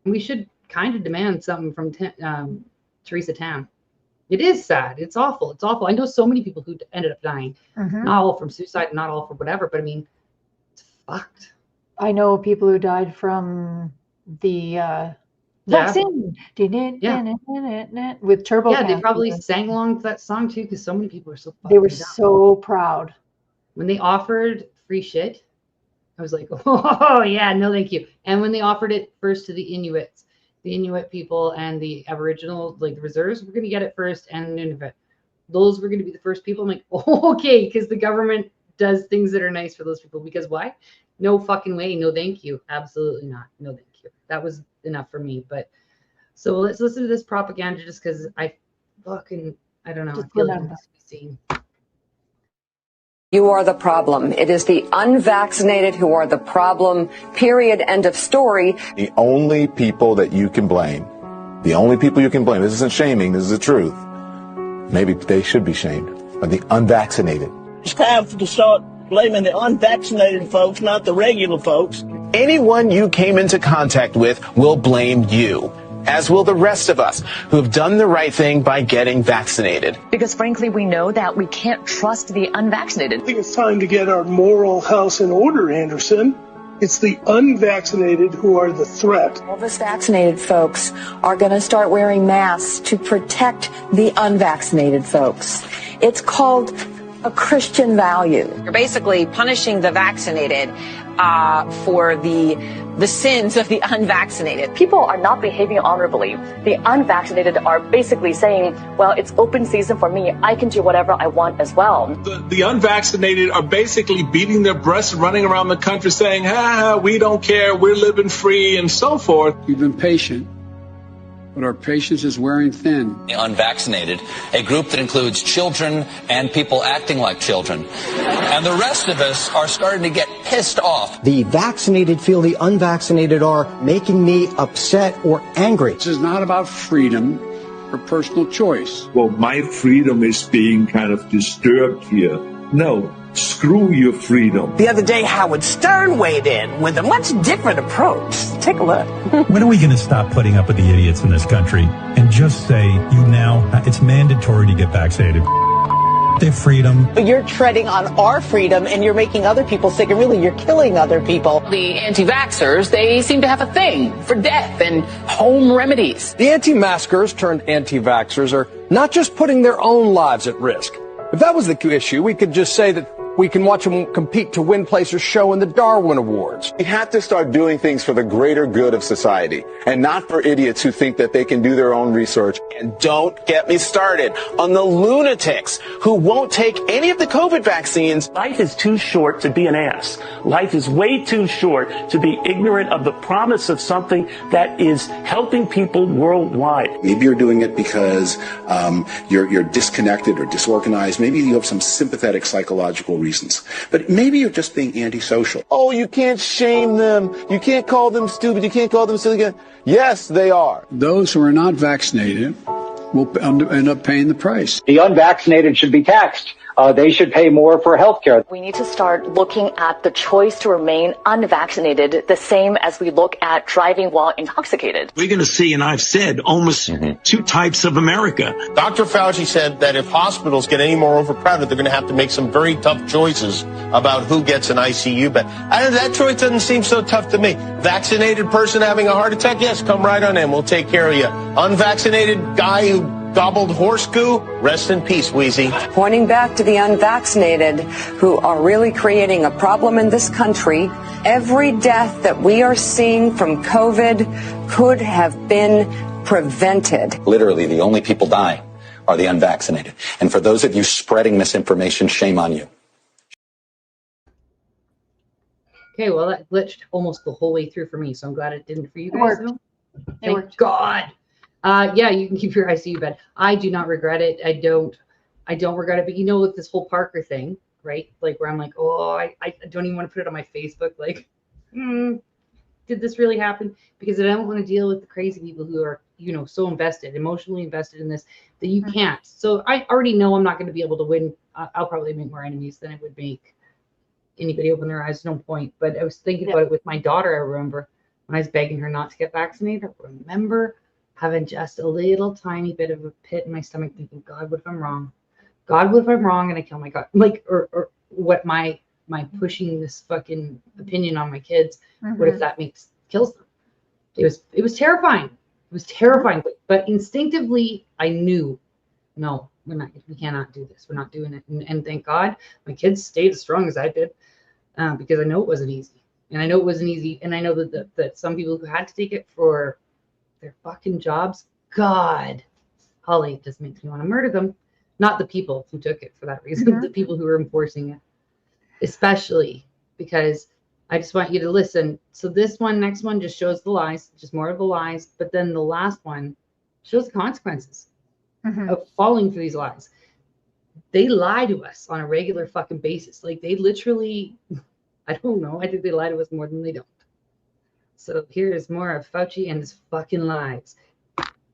we should kind of demand something from Theresa Tam. It is sad. It's awful. It's awful. I know so many people who ended up dying, not all from suicide, not all from whatever, but I mean, it's fucked. I know people who died from the vaccine. With turbo. Yeah, they probably sang along to that song too, because so many people were so fucking They were dumb. so proud. When they offered free shit, I was like, oh yeah, no thank you. And when they offered it first to the Inuit people and the Aboriginal, like the reserves, we're gonna get it first, and Nunavut. Those were gonna be the first people. I'm like, oh, okay, because the government does things that are nice for those people. Because why? No fucking way. No thank you. Absolutely not. No thank you. That was enough for me. But so let's listen to this propaganda just because I don't know. I feel like it must be seen. You are the problem. It is the unvaccinated who are the problem, period, end of story. The only people that you can blame, this isn't shaming, this is the truth. Maybe they should be shamed, are the unvaccinated. It's time to start blaming the unvaccinated folks, not the regular folks. Anyone you came into contact with will blame you, as will the rest of us who have done the right thing by getting vaccinated. Because frankly, we know that we can't trust the unvaccinated. I think it's time to get our moral house in order, Anderson. It's the unvaccinated who are the threat. All those vaccinated folks are going to start wearing masks to protect the unvaccinated folks. It's called a Christian value. You're basically punishing the vaccinated for the sins of the unvaccinated. People are not behaving honorably. The unvaccinated are basically saying, well, it's open season for me. I can do whatever I want as well. The unvaccinated are basically beating their breasts, running around the country saying, we don't care, we're living free, and so forth. We've been patient, but our patience is wearing thin. The unvaccinated, a group that includes children and people acting like children. And the rest of us are starting to get pissed off. The vaccinated feel the unvaccinated are making me upset or angry. This is not about freedom or personal choice. Well, my freedom is being kind of disturbed here. No, Screw your freedom. The other day, Howard Stern weighed in with a much different approach. Take a look. When are we going to stop putting up with the idiots in this country and just say, it's mandatory to get vaccinated? Their freedom. You're treading on our freedom and you're making other people sick, and really you're killing other people. The anti-vaxxers, they seem to have a thing for death and home remedies. The anti-maskers turned anti-vaxxers are not just putting their own lives at risk. If that was the issue, we could just say that we can watch them compete to win place or show in the Darwin Awards. We have to start doing things for the greater good of society and not for idiots who think that they can do their own research. And don't get me started on the lunatics who won't take any of the COVID vaccines. Life is too short to be an ass. Life is way too short to be ignorant of the promise of something that is helping people worldwide. Maybe you're doing it because you're disconnected or disorganized. Maybe you have some sympathetic psychological reasons. But maybe you're just being antisocial. Oh, you can't shame them. You can't call them stupid. You can't call them silly. Yes, they are. Those who are not vaccinated will end up paying the price. The unvaccinated should be taxed. They should pay more for health care. We need to start looking at the choice to remain unvaccinated the same as we look at driving while intoxicated. We're going to see, and I've said, almost two types of America. Dr. Fauci said that if hospitals get any more overcrowded, they're going to have to make some very tough choices about who gets an ICU bed. That choice doesn't seem so tough to me. Vaccinated person having a heart attack? Yes, come right on in. We'll take care of you. Unvaccinated guy who gobbled horse goo? Rest in peace, Wheezy. Pointing back to the unvaccinated who are really creating a problem in this country, every death that we are seeing from COVID could have been prevented. Literally, the only people dying are the unvaccinated. And for those of you spreading misinformation, shame on you. Okay, well, that glitched almost the whole way through for me, so I'm glad it didn't for you guys. It worked. God. Yeah, you can keep your ICU bed. I do not regret it. I don't regret it. But with this whole Parker thing, right? Like where I'm like, oh, I don't even want to put it on my Facebook. Like, did this really happen? Because I don't want to deal with the crazy people who are, so invested, emotionally invested in this that you can't. So I already know I'm not going to be able to win. I'll probably make more enemies than it would make anybody open their eyes. No point. But I was thinking about it with my daughter. I remember when I was begging her not to get vaccinated. I remember having just a little tiny bit of a pit in my stomach, thinking, God, what if I'm wrong? God, what if I'm wrong and I kill my God? Like, or what my pushing this fucking opinion on my kids? What if that kills them? It was terrifying. It was terrifying. But instinctively, I knew, no, we cannot do this. We're not doing it. And thank God, my kids stayed as strong as I did, because I know it wasn't easy. And I know it wasn't easy. And I know that some people who had to take it for their fucking jobs, God, Holly, it just makes me want to murder them. Not the people who took it for that reason, the people who are enforcing it, especially because I just want you to listen. So this next one just shows the lies, just more of the lies. But then the last one shows the consequences of falling for these lies. They lie to us on a regular fucking basis. Like they literally, I don't know. I think they lie to us more than they don't. So here's more of Fauci and his fucking lies.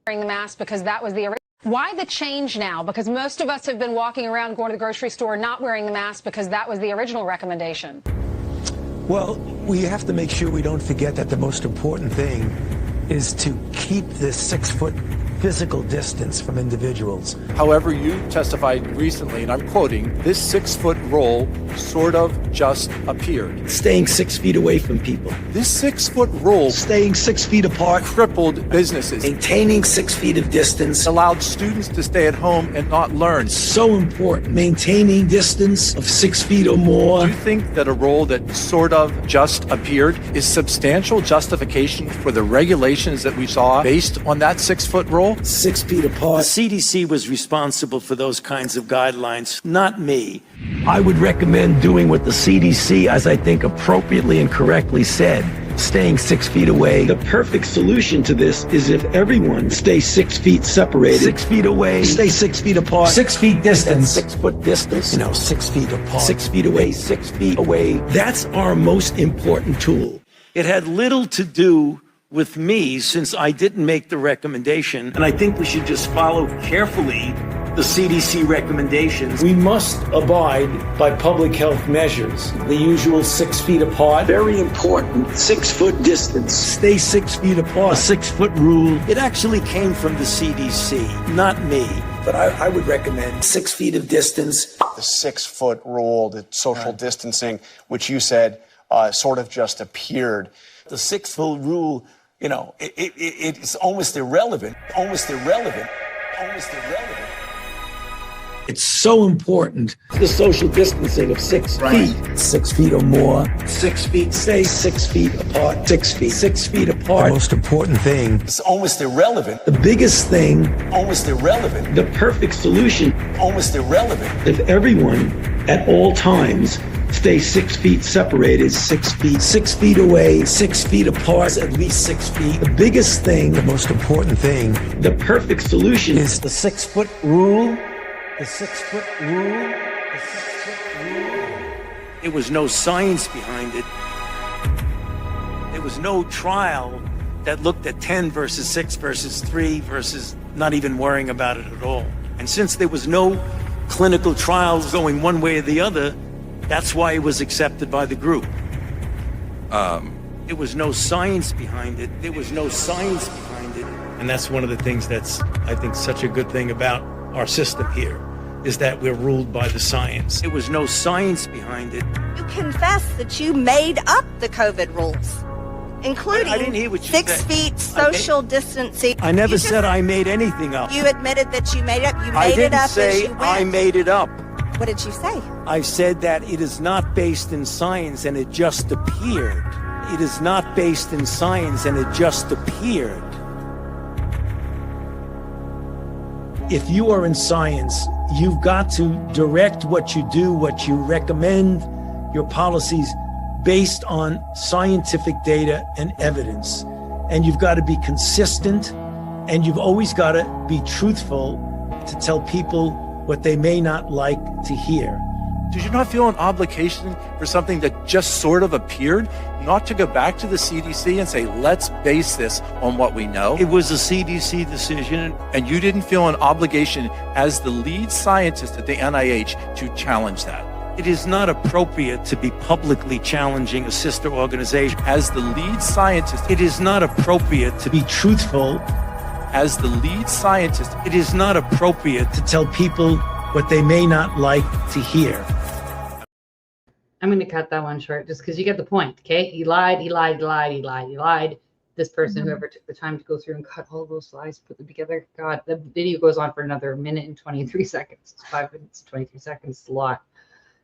Wearing the mask because that was the original. Why the change now? Because most of us have been walking around going to the grocery store not wearing the mask because that was the original recommendation. Well, we have to make sure we don't forget that the most important thing is to keep this 6 foot physical distance from individuals. However, you testified recently, and I'm quoting, this 6 foot rule sort of just appeared. Staying 6 feet away from people. This 6 foot rule, staying 6 feet apart, crippled businesses. Maintaining 6 feet of distance. Allowed students to stay at home and not learn. So important. Maintaining distance of 6 feet or more. Do you think that a rule that sort of just appeared is substantial justification for the regulations that we saw based on that 6 foot rule? 6 feet apart. The CDC was responsible for those kinds of guidelines, not me. I would recommend doing what the CDC, as I think appropriately and correctly said, staying 6 feet away. The perfect solution to this is if everyone stays 6 feet separated. 6 feet away. Stay 6 feet apart. 6 feet distance. 6 foot distance. 6 feet apart. 6 feet away. 6 feet away. That's our most important tool. It had little to do with me since I didn't make the recommendation. And I think we should just follow carefully the CDC recommendations. We must abide by public health measures. The usual 6 feet apart. Very important. 6 foot distance. Stay 6 feet apart. A 6 foot rule. It actually came from the CDC, not me. But I would recommend 6 feet of distance. The 6 foot rule, the social distancing, which you said sort of just appeared. The 6 foot rule, you know, it's almost irrelevant. Almost irrelevant. Almost irrelevant. It's so important. The social distancing of 6 feet. 6 feet or more. 6 feet. Stay 6 feet apart. 6 feet. 6 feet apart. The most important thing. It's almost irrelevant. The biggest thing. Almost irrelevant. The perfect solution. Almost irrelevant. If everyone at all times stay 6 feet separated, 6 feet, 6 feet away, 6 feet apart, at least 6 feet. The biggest thing, the most important thing, the perfect solution is the 6 foot rule. The 6 foot rule. The 6 foot rule. There was no science behind it. There was no trial that looked at 10 versus 6 versus 3 versus not even worrying about it at all. And since there was no clinical trials going one way or the other, that's why it was accepted by the group. There was no science behind it. There was no science behind it. And that's one of the things that's, I think, such a good thing about our system here, is that we're ruled by the science. There was no science behind it. You confess that you made up the COVID rules, including I didn't hear what you 6 said. feet social distancing. I never said I made anything up. You admitted that you made it up. You I made it didn't up say as you went. I made it up. What did you say? I said that it is not based in science and it just appeared. It is not based in science and it just appeared. If you are in science, you've got to direct what you do, what you recommend, your policies based on scientific data and evidence. And you've got to be consistent, and you've always got to be truthful to tell people what they may not like to hear. Did you not feel an obligation for something that just sort of appeared, not to go back to the CDC and say, let's base this on what we know? It was a CDC decision. And you didn't feel an obligation as the lead scientist at the NIH to challenge that? It is not appropriate to be publicly challenging a sister organization. As the lead scientist, it is not appropriate to be truthful. As the lead scientist, it is not appropriate to tell people what they may not like to hear. I'm going to cut that one short just because you get the point, okay? He lied. This person, whoever took the time to go through and cut all those slides, put them together. God, the video goes on for another minute and 23 seconds. It's 5 minutes, 23 seconds. It's a lot.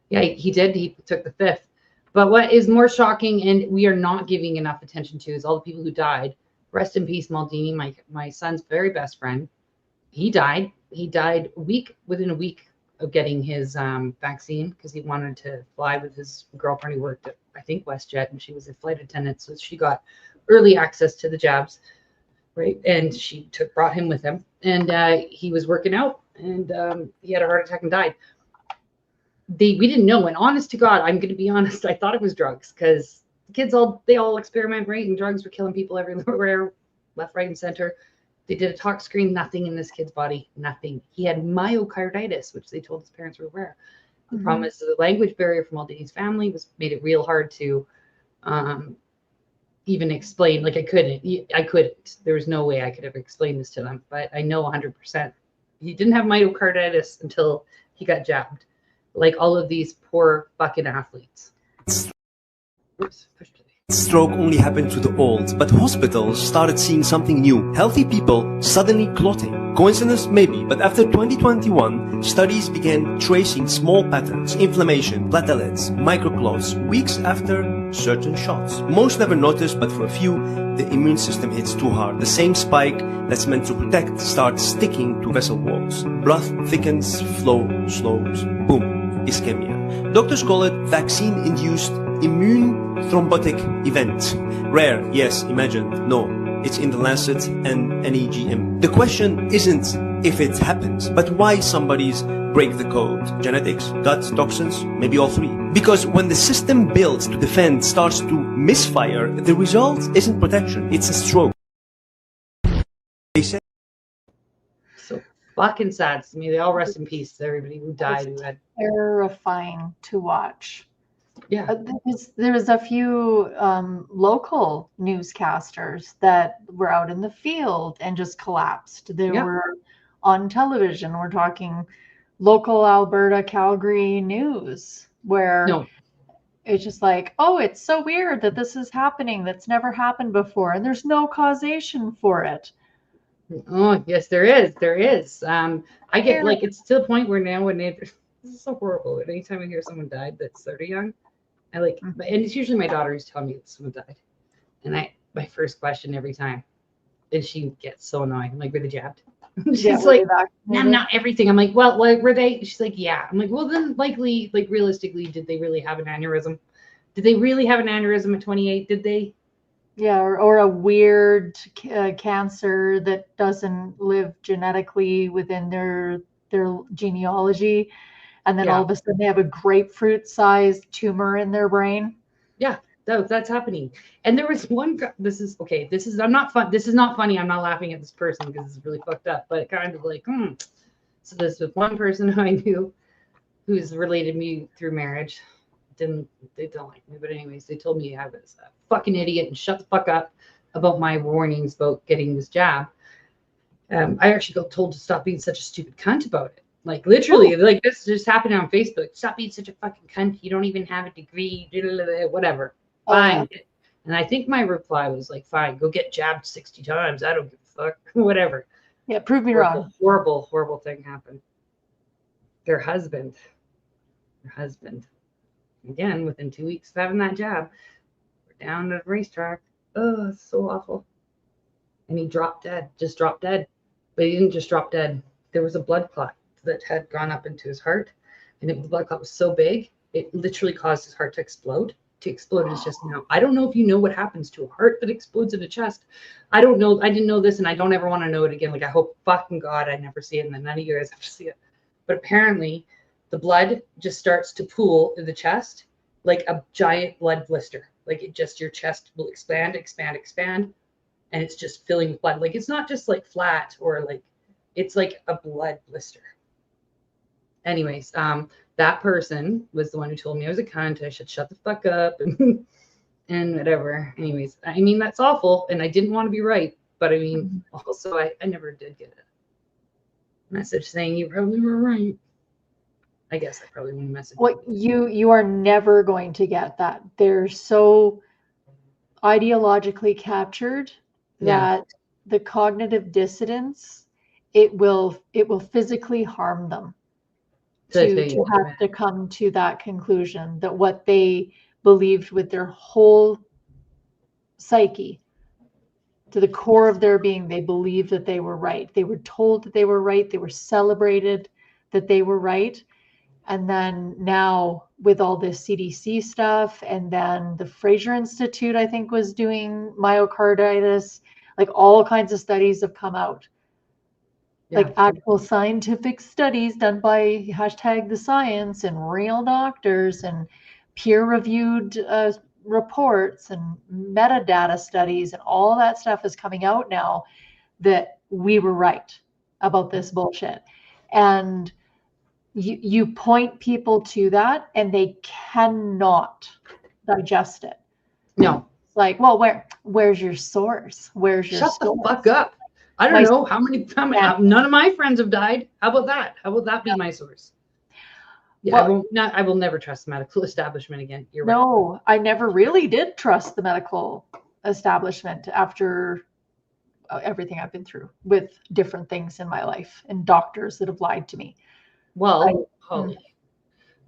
Yeah, he did. He took the fifth. But what is more shocking, and we are not giving enough attention to, is all the people who died. Rest in peace, Maldini, my son's very best friend. He died. He died within a week of getting his vaccine because he wanted to fly with his girlfriend who worked at, I think, WestJet, and she was a flight attendant. So she got early access to the jabs, right? And she brought him with him. And he was working out, and he had a heart attack and died. We didn't know. And honest to God, I'm going to be honest, I thought it was drugs because the kids they all experiment, right? And drugs were killing people everywhere, left, right, and center. They did a tox screen, nothing in this kid's body, nothing. He had myocarditis, which they told his parents were rare. The problem is the language barrier from Maldini's family made it real hard to even explain. Like I couldn't. There was no way I could have explained this to them. But I know 100%. He didn't have myocarditis until he got jabbed. Like all of these poor fucking athletes. Oops, pushed it. Stroke only happened to the old, but hospitals started seeing something new. Healthy people suddenly clotting. Coincidence? Maybe, but after 2021, studies began tracing small patterns, inflammation, platelets, microclots, weeks after certain shots. Most never noticed, but for a few, the immune system hits too hard. The same spike that's meant to protect starts sticking to vessel walls. Blood thickens, flow slows, boom, ischemia. Doctors call it vaccine-induced immune thrombotic event. Rare, yes, imagined, no. It's in the Lancet and NEGM. The question isn't if it happens, but why somebody's break the code. Genetics, gut, toxins, maybe all three. Because when the system built to defend starts to misfire, the result isn't protection, it's a stroke. They said fucking sad to me. They all rest in peace to everybody who died. Who had Terrifying to watch. Yeah. There was a few local newscasters that were out in the field and just collapsed. They were on television. We're talking local Alberta, Calgary news, where it's just like, oh, it's so weird that this is happening. That's never happened before. And there's no causation for it. Oh, yes, there is. There is. I get like, it's to the point where now when this is so horrible. Anytime I hear someone died that's sort of young, I like, and it's usually my daughter who's telling me that someone died. And my first question every time, and she gets so annoyed. I'm like, were they jabbed? She's like, not everything. I'm like, well, like, were they? She's like, yeah. I'm like, well, then likely, like realistically, did they really have an aneurysm? Did they really have an aneurysm at 28? Did they? Yeah, or a weird cancer that doesn't live genetically within their genealogy, and then all of a sudden they have a grapefruit-sized tumor in their brain. Yeah, that's happening. And there was one. This is okay. This is not funny. I'm not laughing at this person because it's really fucked up. But kind of like, So this was one person who I knew, who's related to me through marriage. They don't like me, but anyways, they told me I was a fucking idiot and shut the fuck up about my warnings about getting this jab. I actually got told to stop being such a stupid cunt about it. Like literally, like this just happened on Facebook. Stop being such a fucking cunt. You don't even have a degree, whatever. Fine. And I think my reply was like, fine, go get jabbed 60 times. I don't give a fuck. Whatever. Yeah, prove me wrong. Horrible thing happened. Their husband, again, within 2 weeks of having that jab, we're down at the racetrack. Oh, it's so awful. And he just dropped dead. But he didn't just drop dead. There was a blood clot that had gone up into his heart. And the blood clot was so big, it literally caused his heart to explode. In his chest. Now, I don't know if you know what happens to a heart that explodes in the chest. I don't know. I didn't know this, and I don't ever want to know it again. Like, I hope fucking God I never see it, and then none of you guys have to see it. But apparently, the blood just starts to pool in the chest like a giant blood blister. Like your chest will expand, and it's just filling with blood. Like it's not just like flat or like, it's like a blood blister. Anyways, that person was the one who told me I was a cunt. I should shut the fuck up and whatever. Anyways, I mean, that's awful, and I didn't want to be right, but I mean, also I never did get a message saying you probably were right. I guess I probably wouldn't message. Well, you are never going to get that. They're so ideologically captured that the cognitive dissonance, it will physically harm them to have to come to that conclusion that what they believed with their whole psyche, to the core of their being, they believed that they were right. They were told that they were right. They were celebrated that they were right. And then now with all this CDC stuff, and then the Fraser Institute, I think, was doing myocarditis, like all kinds of studies have come out. Like actual scientific studies done by #TheScience and real doctors and peer-reviewed reports and metadata studies, and all that stuff is coming out now that we were right about this bullshit. And you point people to that and they cannot digest it. No. It's like, well, where's your source? Where's your Shut the fuck up. I don't know how many none of my friends have died. How about that? How about that be my source? Yeah, well, I will never trust the medical establishment again. You're right. No, I never really did trust the medical establishment after everything I've been through with different things in my life and doctors that have lied to me. Well,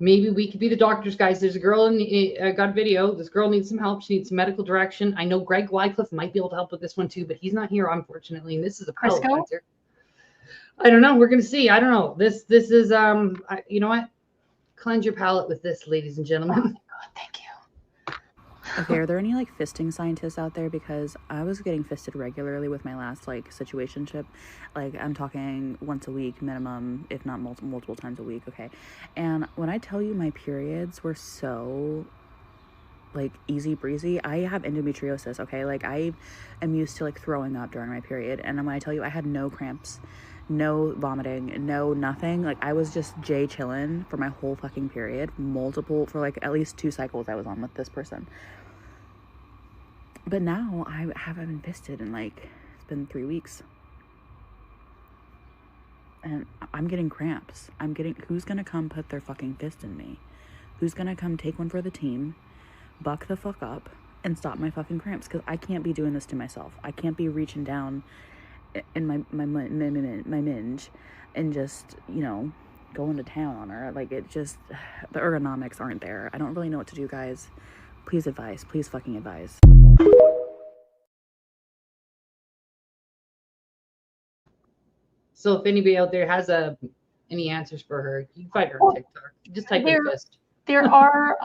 maybe we could be the doctors, guys. There's a girl I got a video. This girl needs some help. She needs some medical direction. I know Greg Wycliffe might be able to help with this one too, but he's not here, unfortunately. And this is a pellet cancer. I don't know. We're gonna see. I don't know. This is you know what? Cleanse your palate with this, ladies and gentlemen. Oh my God, thank you. Okay, are there any like fisting scientists out there? Because I was getting fisted regularly with my last like situationship. Like I'm talking once a week minimum, if not multiple times a week. Okay, and when I tell you my periods were so like easy breezy, I have endometriosis. Okay, like I am used to like throwing up during my period, and when I tell you I had no cramps, no vomiting, no nothing. Like, I was just chillin' for my whole fucking period. For like at least 2 cycles I was on with this person. But now I haven't been fisted in like, it's been 3 weeks. And I'm getting cramps. Who's gonna come put their fucking fist in me? Who's gonna come take one for the team, buck the fuck up, and stop my fucking cramps? Because I can't be doing this to myself. I can't be reaching down in my minge and just, you know, going to town on her. Like, it just, the ergonomics aren't there. I don't really know what to do, guys. Please advise. Please fucking advise. So if anybody out there has any answers for her, you can find her on TikTok. Just type in fist. There are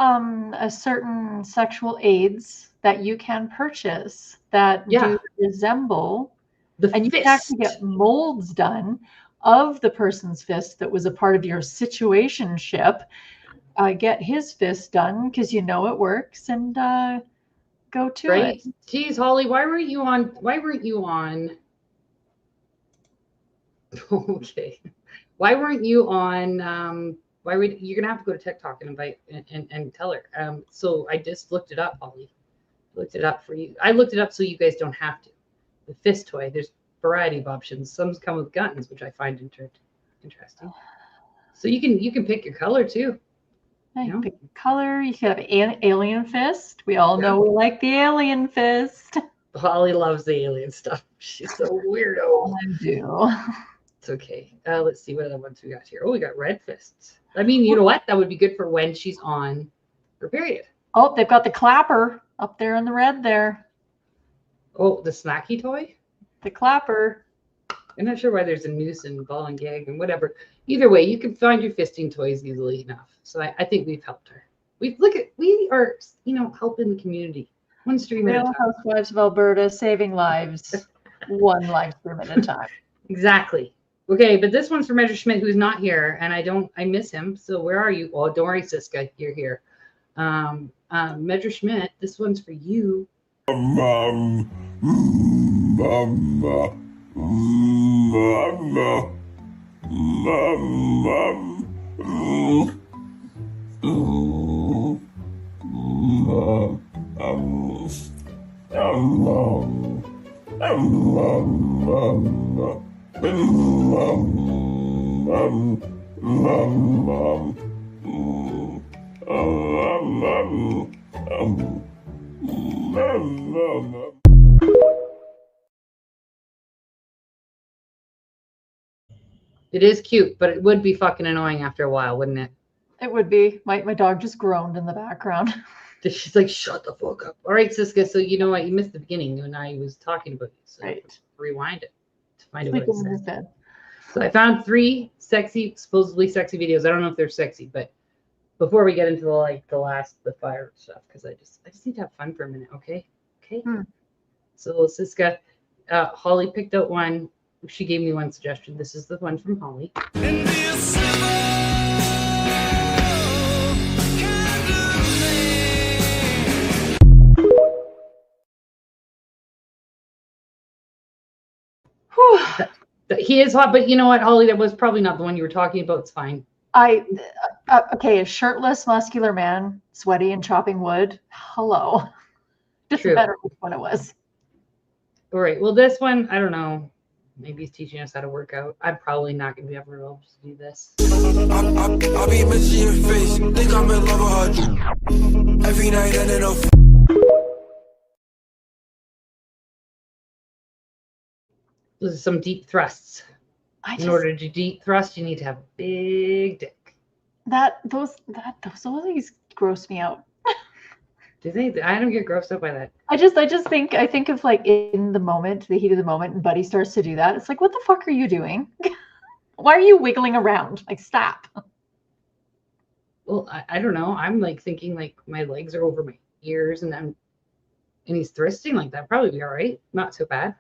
a certain sexual aids that you can purchase that do resemble the and fist. You can actually get molds done of the person's fist that was a part of your situationship. Get his fist done because you know it works, and go to it. Geez, Holly, why weren't you on? Okay, why weren't you on? You're gonna have to go to TikTok and invite and tell her. So I just looked it up, Holly. Looked it up for you. I looked it up so you guys don't have to. The fist toy. There's a variety of options. Some come with guns, which I find interesting. So you can pick your color too. You can pick your color. You can have an alien fist. We all know we like the alien fist. Holly loves the alien stuff. She's so weirdo. I do. It's okay. Let's see what other ones we got here. Oh, we got red fists. I mean, you know what? That would be good for when she's on her period. Oh, they've got the clapper up there in the red there. Oh, the snacky toy? The clapper. I'm not sure why there's a noose and ball and gag and whatever. Either way, you can find your fisting toys easily enough. So I think we've helped her. We are, helping the community. One stream at a time. Housewives of Alberta, saving lives, one live stream at a time. Exactly. Okay, but this one's for Measure Schmidt, who's not here, and I miss him. So where are you? Oh, don't worry, Siska, you're here. Measure Schmidt, this one's for you. It is cute, but it would be fucking annoying after a while, wouldn't it? It would be. My dog just groaned in the background. She's like, shut the fuck up. All right, Siska, so you know what? You missed the beginning when I was talking about you. So rewind it to find out what it said. So I found 3 supposedly sexy videos. I don't know if they're sexy, but before we get into the fire stuff, because I just need to have fun for a minute, okay? Okay. So Siska, Holly picked out one. She gave me one suggestion. This is the one from Holly. He is hot, but you know what, Holly? That was probably not the one you were talking about. It's fine. Okay, a shirtless, muscular man, sweaty and chopping wood. Hello. Doesn't matter which one it was. All right. Well, this one, I don't know. Maybe he's teaching us how to work out. I'm probably not going to be able to do this. I'll be missing your face. Think I'm in love with her every night and then Those are some deep thrusts. In order to deep thrust, you need to have a big dick. Those always gross me out. Do they? I don't get grossed out by that. I think of like in the moment, the heat of the moment, and Buddy starts to do that. It's like, what the fuck are you doing? Why are you wiggling around? Like, stop. Well, I don't know. I'm like thinking like my legs are over my ears, and he's thrusting like that. Probably be all right. Not so bad.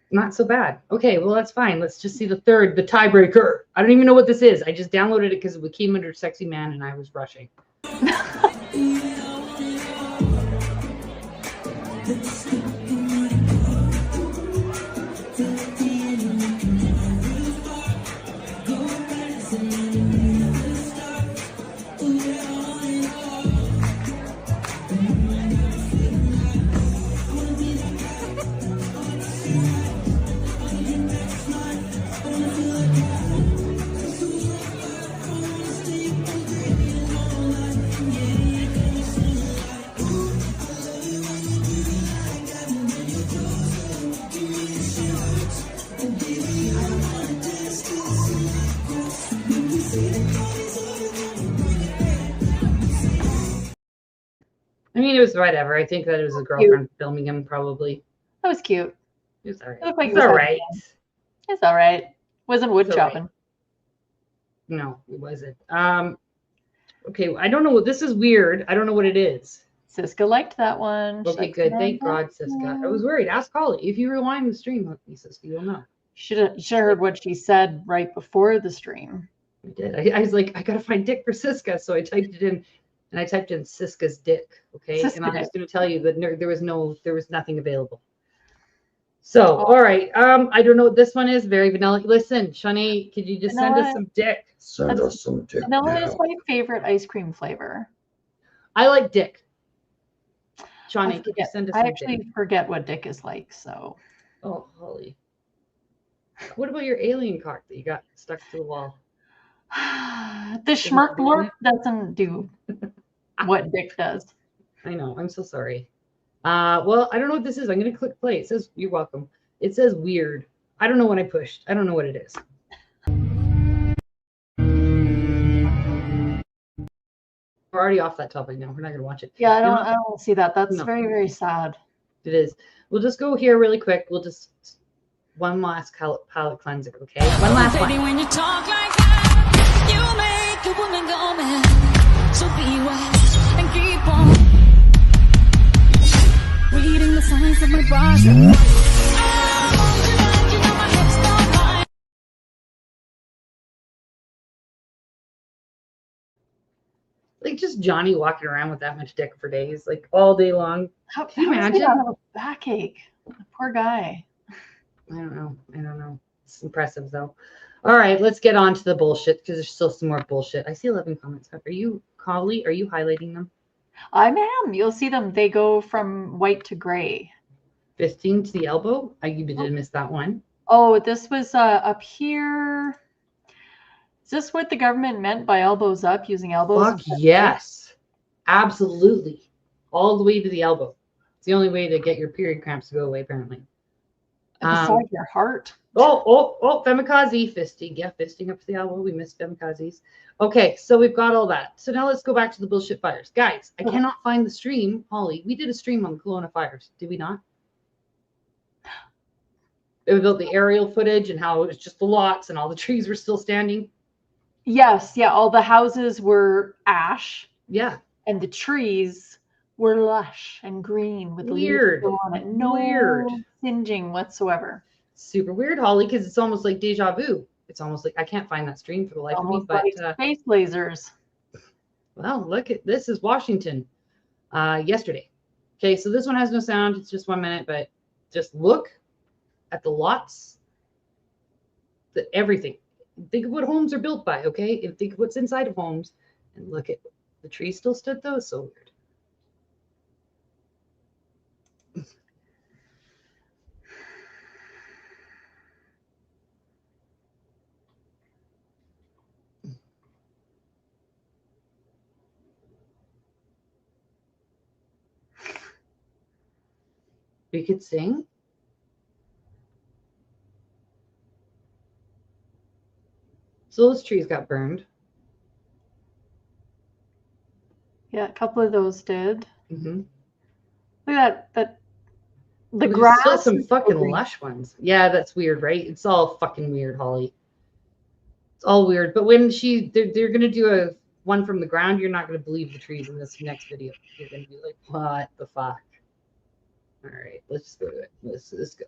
Not so bad. Okay, well, that's fine. Let's just see the tiebreaker. I don't even know what this is. I just downloaded it because it came under Sexy Man and I was rushing. I mean, it was whatever. I think that it was a girlfriend filming him, probably. That was cute. It was all right. It looked like It's all right. It's all right. Wasn't wood chopping. No, it wasn't. Okay, I don't know what this is weird. I don't know what it is. Siska liked that one. Okay, good. Thank God, Siska. I was worried. Ask Holly. If you rewind the stream with me, Siska, you'll know. Should have heard what she said right before the stream. I did. I was like, I gotta find dick for Siska, so I typed it in, and I typed in Siska's dick. Okay, Siska and I'm dick. just gonna tell you that there was nothing available. So, all right. I don't know what this one is. Very vanilla. Listen, Shani, could you just send us some dick? Send us some dick. Vanilla is my favorite ice cream flavor. I like dick. Shani, could you send us some I actually dick? forget what dick is like, so. Oh, Holly. What about your alien cock that you got stuck to the wall? The schmirk doesn't do what dick does. I know. I'm so sorry. Well, I don't know what this is. I'm going to click play. It says, you're welcome. It says weird. I don't know what I pushed. I don't know what it is. We're already off that topic now. We're not going to watch it. Yeah, I don't see that. That's very, very sad. It is. We'll just go here really quick. We'll just one last palate cleanser, okay? One last one. When you talk like that, you make a woman go mad. So be wise and keep on reading the signs of my body. Like just Johnny walking around with that much dick for days, like all day long. Can you imagine? Have a backache. Poor guy. I don't know. It's impressive though. All right, let's get on to the bullshit because there's still some more bullshit. I see 11 comments. Are you, Holly? Are you highlighting them? I am. You'll see them. They go from white to gray. 15 to the elbow. You did miss that one. Oh, this was up here. Is this what the government meant by elbows up, using elbows? Fuck yes. Absolutely. All the way to the elbow. It's the only way to get your period cramps to go away, apparently. Beside your heart. Oh, Femikaze fisting. Yeah, fisting up to the elbow. We missed Femikazes. Okay, so we've got all that. So now let's go back to the bullshit fires. Guys, I cannot find the stream. Holly, we did a stream on the Kelowna fires. Did we not? It was about the aerial footage and how it was just the lots and all the trees were still standing. Yes, yeah, all the houses were ash. Yeah. And the trees were lush and green with Weird. leaves on it. No singeing whatsoever. Super weird, Holly, because it's almost like deja vu. It's almost like I can't find that stream for the life of me. But like space lasers. Well, look at this is Washington yesterday. Okay, so this one has no sound. It's just 1 minute, but just look at the lots. Everything. Think of what homes are built by, okay? And think of what's inside of homes. And look at the tree still stood though. It's so weird. We could sing. So those trees got burned. Yeah, a couple of those did. Mm-hmm. Look at that. The But grass. there's still some fucking lush ones. Yeah, that's weird, right? It's all fucking weird, Holly. It's all weird. But when they're gonna do a one from the ground, you're not gonna believe the trees in this next video. You're gonna be like, what the fuck? All right, let's just go to it. Let's go.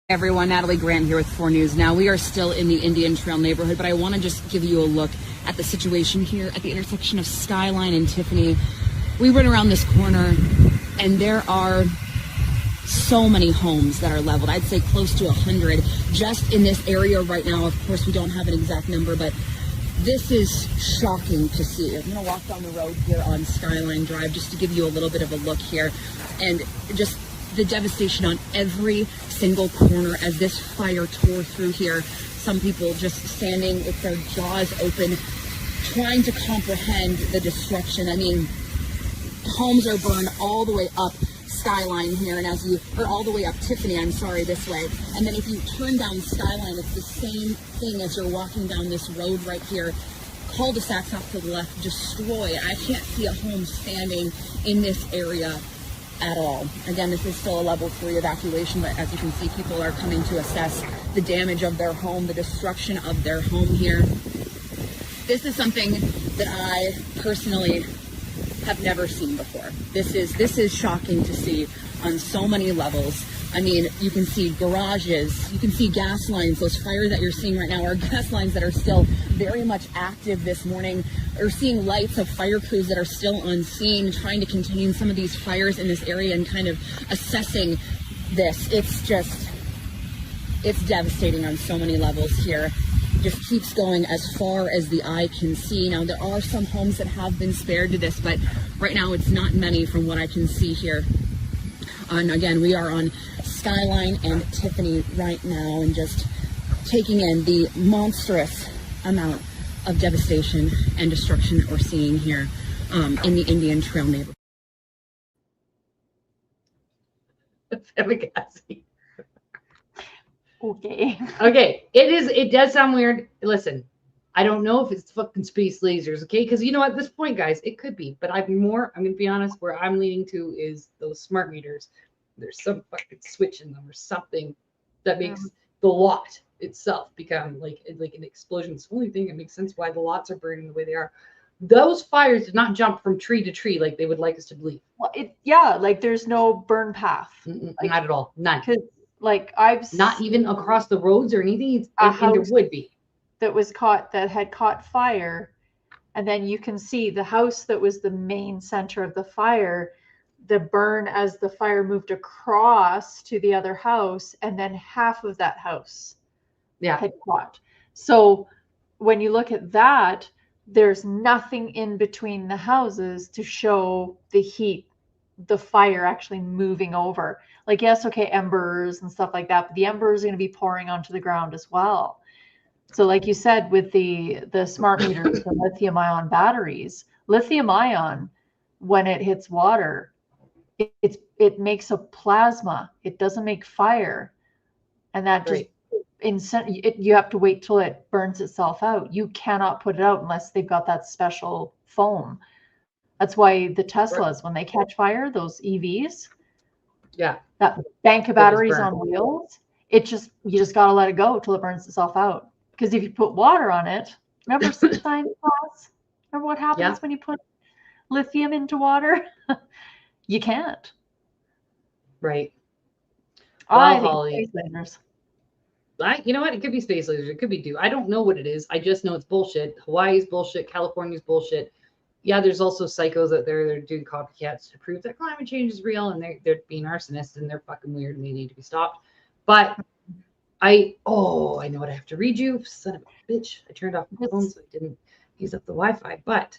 Everyone, Natalie Grant here with 4 News. Now, we are still in the Indian Trail neighborhood, but I want to just give you a look at the situation here at the intersection of Skyline and Tiffany. We run around this corner, and there are so many homes that are leveled. I'd say close to 100 just in this area right now. Of course, we don't have an exact number, but This is shocking to see. I'm going to walk down the road here on Skyline Drive just to give you a little bit of a look here, and just the devastation on every single corner as this fire tore through here. Some people just standing with their jaws open, trying to comprehend the destruction. I mean, homes are burned all the way up Skyline here, and or all the way up Tiffany, I'm sorry, this way. And then if you turn down Skyline, it's the same thing as you're walking down this road right here. Cul-de-sacs off to the left, destroyed. I can't see a home standing in this area at all. Again, this is still a level 3 evacuation, but as you can see, people are coming to assess the damage of their home, the destruction of their home here. This is something that I personally have never seen before. This is shocking to see on so many levels. I mean, you can see garages, you can see gas lines. Those fires that you're seeing right now are gas lines that are still very much active this morning. We're seeing lights of fire crews that are still on scene, trying to contain some of these fires in this area and kind of assessing this. It's devastating on so many levels here. Just keeps going as far as the eye can see. Now, there are some homes that have been spared to this, but right now it's not many from what I can see here. And again, we are on Skyline and Tiffany right now and just taking in the monstrous amount of devastation and destruction that we're seeing here in the Indian Trail neighborhood. Okay. It does sound weird. Listen, I don't know if it's fucking space lasers, okay? Because you know, at this point, guys, it could be. But I'm going to be honest, where I'm leaning to is those smart meters. There's some fucking switch in them or something that makes the lot itself become like an explosion. It's the only thing that makes sense why the lots are burning the way they are. Those fires did not jump from tree to tree like they would like us to believe. Well, like there's no burn path. Like, not at all. None. Like I've not even across the roads or anything. And there would be that had caught fire, and then you can see the house that was the main center of the fire, the burn as the fire moved across to the other house, and then half of that house had caught. So when you look at that, there's nothing in between the houses to show the heat, the fire actually moving over. Like, yes, okay, embers and stuff like that, but the embers are going to be pouring onto the ground as well. So like you said, with the smart meters, the lithium ion batteries, lithium ion, when it hits water, it makes a plasma. It doesn't make fire. And that just, you have to wait till it burns itself out. You cannot put it out unless they've got that special foam. That's why the Teslas, when they catch fire, those EVs, that bank of batteries on wheels, you just got to let it go till it burns itself out. Because if you put water on it, remember science class? Remember what happens when you put lithium into water? You can't. Right. I Well, think space lasers. You know what? It could be space lasers. It could be I don't know what it is. I just know it's bullshit. Hawaii's bullshit. California's bullshit. Yeah, there's also psychos out there that are doing copycats to prove that climate change is real, and they're being arsonists, and they're fucking weird, and they need to be stopped. But I know what I have to read you. Son of a bitch. I turned off my phone so I didn't use up the Wi-Fi. But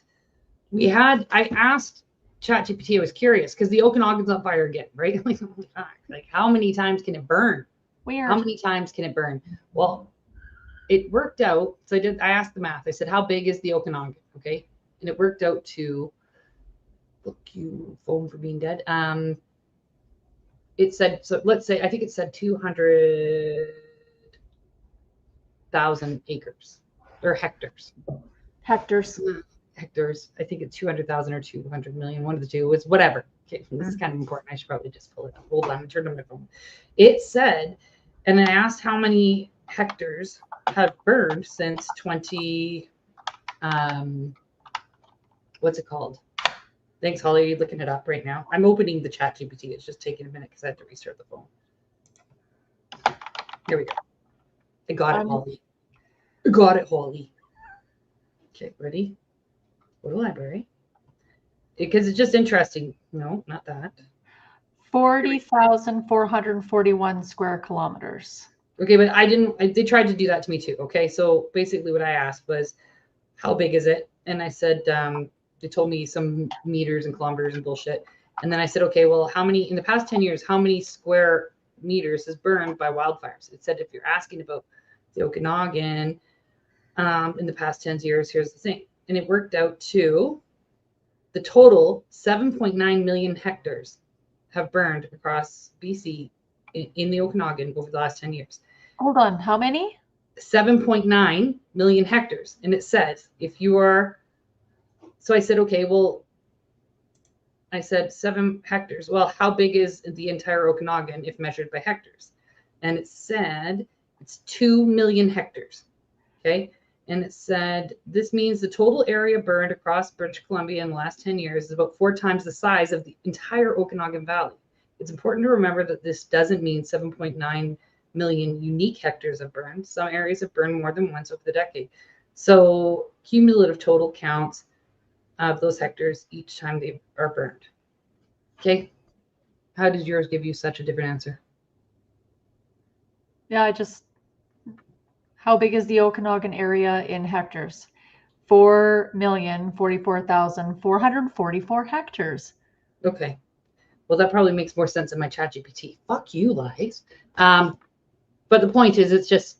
I asked ChatGPT, I was curious, because the Okanagan's on fire again, right? Like, how many times can it burn? Weird. How many times can it burn? Well, it worked out. So I asked the math. I said, how big is the Okanagan? Okay. And it worked out to, look, you phone for being dead. It said, so let's say, I think it said 200,000 acres or hectares. Hectares. I think it's 200,000 or 200 million, one of the two. It's whatever. Okay, this is kind of important. I should probably just pull it up. Hold on, I turned on my phone. It said, and I asked how many hectares have burned since what's it called? Thanks, Holly. You're looking it up right now. I'm opening the chat GPT. It's just taking a minute because I had to restart the phone. Here we go. I got it, Holly. I got it, Holly. Okay, ready? Go to library. Because it's just interesting. No, not that. 40,441 square kilometers. Okay, but they tried to do that to me too. Okay, so basically what I asked was how big is it? And I said, they told me some meters and kilometers and bullshit. And then I said, okay, well, how many, in the past 10 years, how many square meters is burned by wildfires? It said, if you're asking about the Okanagan in the past 10 years, here's the thing. And it worked out to the total 7.9 million hectares have burned across BC in the Okanagan over the last 10 years. Hold on, how many? 7.9 million hectares. And it says, if you are, so I said, okay, well, I said 7 hectares. Well, how big is the entire Okanagan if measured by hectares? And it said it's 2 million hectares. Okay. And it said this means the total area burned across British Columbia in the last 10 years is about 4 times the size of the entire Okanagan Valley. It's important to remember that this doesn't mean 7.9 million unique hectares have burned. Some areas have burned more than once over the decade. So cumulative total counts of those hectares each time they are burned. Okay. How did yours give you such a different answer? Yeah, how big is the Okanagan area in hectares? 4,044,444 hectares. Okay. Well, that probably makes more sense in my ChatGPT. Fuck you, lies. But the point is, it's just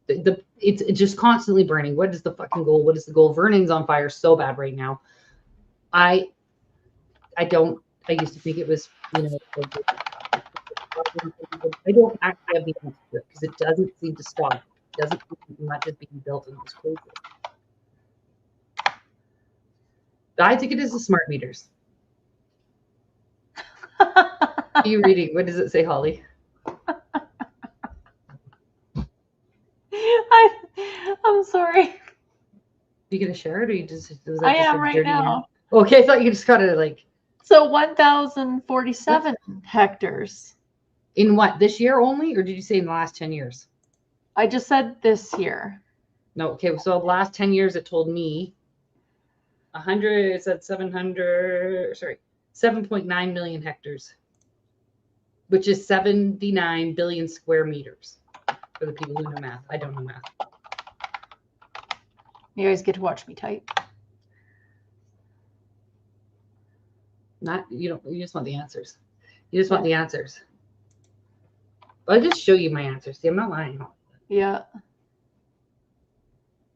it's just constantly burning. What is the fucking goal? What is the goal? Vernon's on fire so bad right now. I used to think it was, you know, I don't actually have the answer to it because it doesn't seem to stop. It doesn't seem much is being built in those places. I think it is the smart meters. Are you reading? What does it say, Holly? I'm sorry. You gonna share it, or you just? I am right now. Okay, I thought you just got to like. So 1,047 hectares. In what, this year only, or did you say in the last 10 years? I just said this year. No, okay. So the last 10 years, it told me 100. It said 700. Sorry, 7.9 million hectares, which is 79 billion square meters. For the people who know math, I don't know math. You guys get to watch me type. Not you don't. You just want the answers. You just want the answers. I'll just show you my answers. See, I'm not lying. Yeah.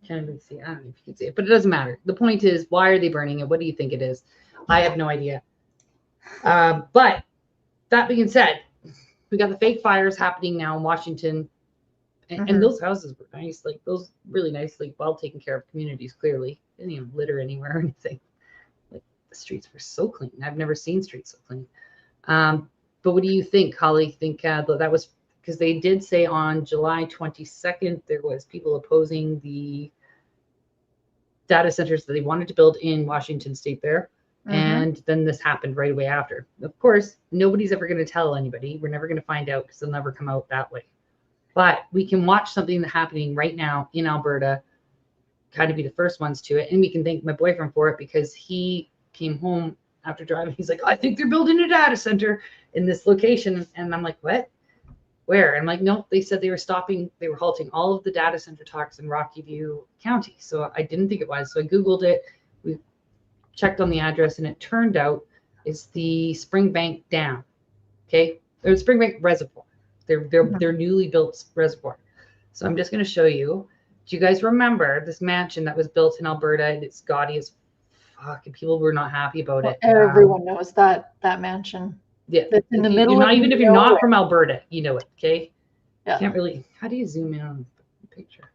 Can't even see. I don't know if you can see it, but it doesn't matter. The point is, why are they burning it? What do you think it is? I have no idea. But that being said, we got the fake fires happening now in Washington. And those houses were nice, like those really nice, like well taken care of communities. Clearly, didn't even litter anywhere or anything. Like the streets were so clean. I've never seen streets so clean. But what do you think, Holly? Think that was because they did say on July 22nd there was people opposing the data centers that they wanted to build in Washington State there, and then this happened right away after. Of course, nobody's ever going to tell anybody. We're never going to find out because they'll never come out that way. But we can watch something that's happening right now in Alberta, kind of be the first ones to it. And we can thank my boyfriend for it because he came home after driving. He's like, I think they're building a data center in this location. And I'm like, what? Where? And I'm like, nope, they said they were halting all of the data center talks in Rocky View County. So I didn't think it was. So I Googled it. We checked on the address and it turned out it's the Springbank Dam. Okay. Or the Springbank Reservoir. Their newly built reservoir. So I'm just going to show you. Do you guys remember this mansion that was built in Alberta? And it's gaudy as fuck, and people were not happy about it. Everyone knows that mansion. Yeah, that's in the middle. Even if you're not from Alberta, you know it. Okay. Yeah. Can't really. How do you zoom in on the picture?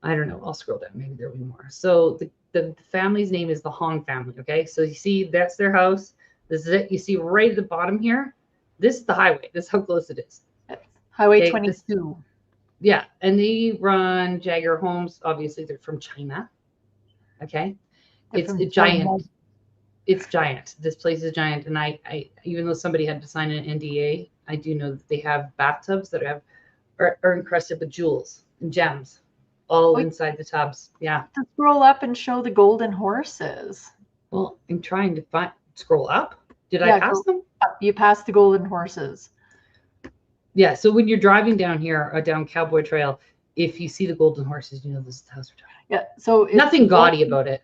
I don't know. I'll scroll down. Maybe there'll be more. So the family's name is the Hong family. Okay. So you see that's their house. This is it. You see right at the bottom here. This is the highway. This is how close it is. Highway 22. Yeah, and they run Jagger Homes. Obviously, they're from China. Okay, it's giant. China. It's giant. This place is giant, and I even though somebody had to sign an NDA, I do know that they have bathtubs that are encrusted with jewels and gems, all inside the tubs. Yeah. To scroll up and show the golden horses. Well, I'm trying to scroll up. Did I pass them? You passed the golden horses. Yeah, so when you're driving down here, down Cowboy Trail, if you see the golden horses, you know this is the house we're talking Yeah. So it's Nothing gaudy about it.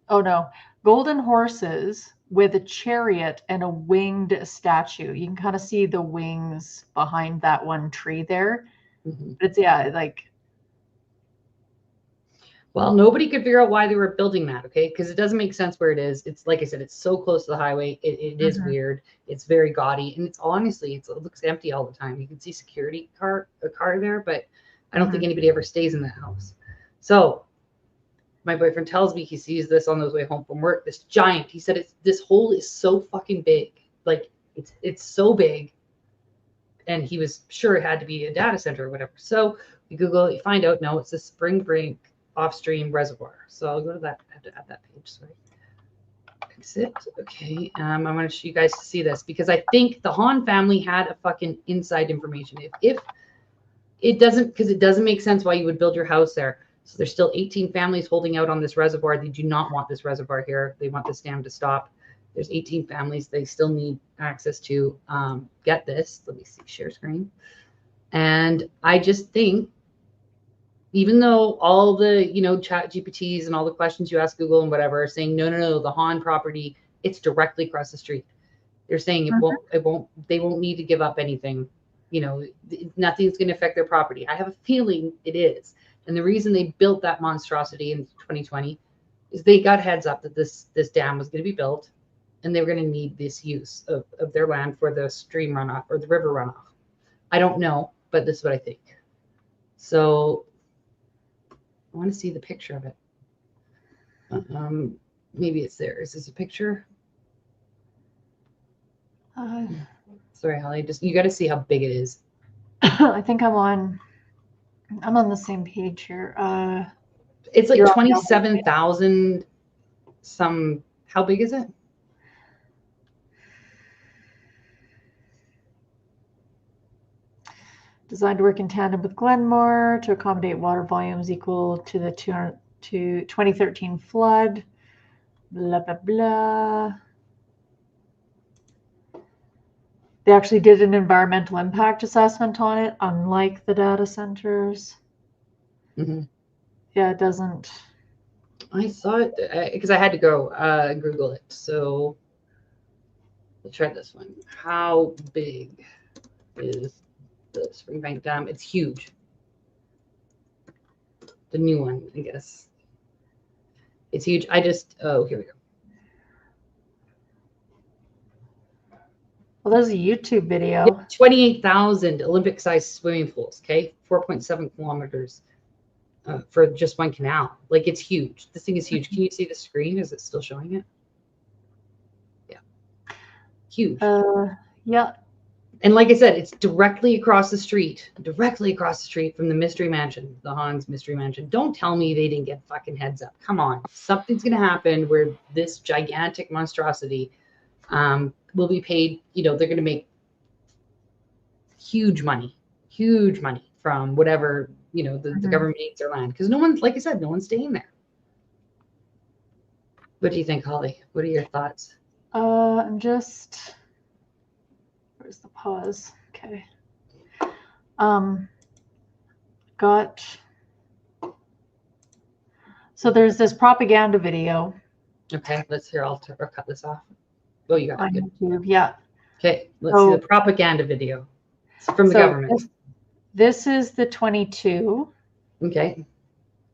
Oh no, golden horses with a chariot and a winged statue. You can kind of see the wings behind that one tree there. Mm-hmm. But it's like. Well, nobody could figure out why they were building that, okay? Because it doesn't make sense where it is. It's like I said, it's so close to the highway. It is weird. It's very gaudy, and it's honestly, it looks empty all the time. You can see a car there, but I don't think anybody ever stays in that house. So my boyfriend tells me he sees this on his way home from work. This giant. He said this hole is so fucking big, like it's so big, and he was sure it had to be a data center or whatever. So you Google it, you find out no, it's a spring break off-stream reservoir. So I'll go to that. I have to add that page. Sorry. Exit. Okay. I want to show you guys to see this because I think the Hahn family had a fucking inside information. If it doesn't, because it doesn't make sense why you would build your house there. So there's still 18 families holding out on this reservoir. They do not want this reservoir here. They want this dam to stop. There's 18 families. They still need access to get this. Let me see. Share screen. And I just think, even though all the, chat GPTs and all the questions you ask Google and whatever are saying, no, the Hahn property, it's directly across the street. They're saying they won't need to give up anything. Nothing's going to affect their property. I have a feeling it is. And the reason they built that monstrosity in 2020 is they got heads up that this dam was going to be built and they were going to need this use of their land for the stream runoff or the river runoff. I don't know, but this is what I think. So I want to see the picture of it. Maybe it's there. Is this a picture? Sorry, Holly. You got to see how big it is. I think I'm on the same page here. It's like 27,000 some. How big is it? Designed to work in tandem with Glenmore to accommodate water volumes equal to the 2013 flood. Blah, blah, blah. They actually did an environmental impact assessment on it, unlike the data centers. Mm-hmm. Yeah, it doesn't. I saw it because I had to go Google it. So let's try this one. How big is the Springbank Dam? It's huge. The new one, I guess. It's huge. Oh, here we go. Well, there's a YouTube video. 28,000 Olympic-sized swimming pools, okay? 4.7 kilometers for just one canal. Like, it's huge. This thing is huge. Can you see the screen? Is it still showing it? Yeah. Huge. Yeah. And like I said, it's directly across the street from the Mystery Mansion, the Hahn's Mystery Mansion. Don't tell me they didn't get fucking heads up. Come on. Something's going to happen where this gigantic monstrosity will be paid. They're going to make huge money from whatever, the government needs their land. Because no one's, like I said, no one's staying there. What do you think, Holly? What are your thoughts? I'm just... Where's the pause? Okay. So there's this propaganda video. Okay, let's hear. I'll cut this off. Oh, you got it. Good. YouTube, yeah. Okay, let's see the propaganda video. It's from the government. This is the 22. Okay.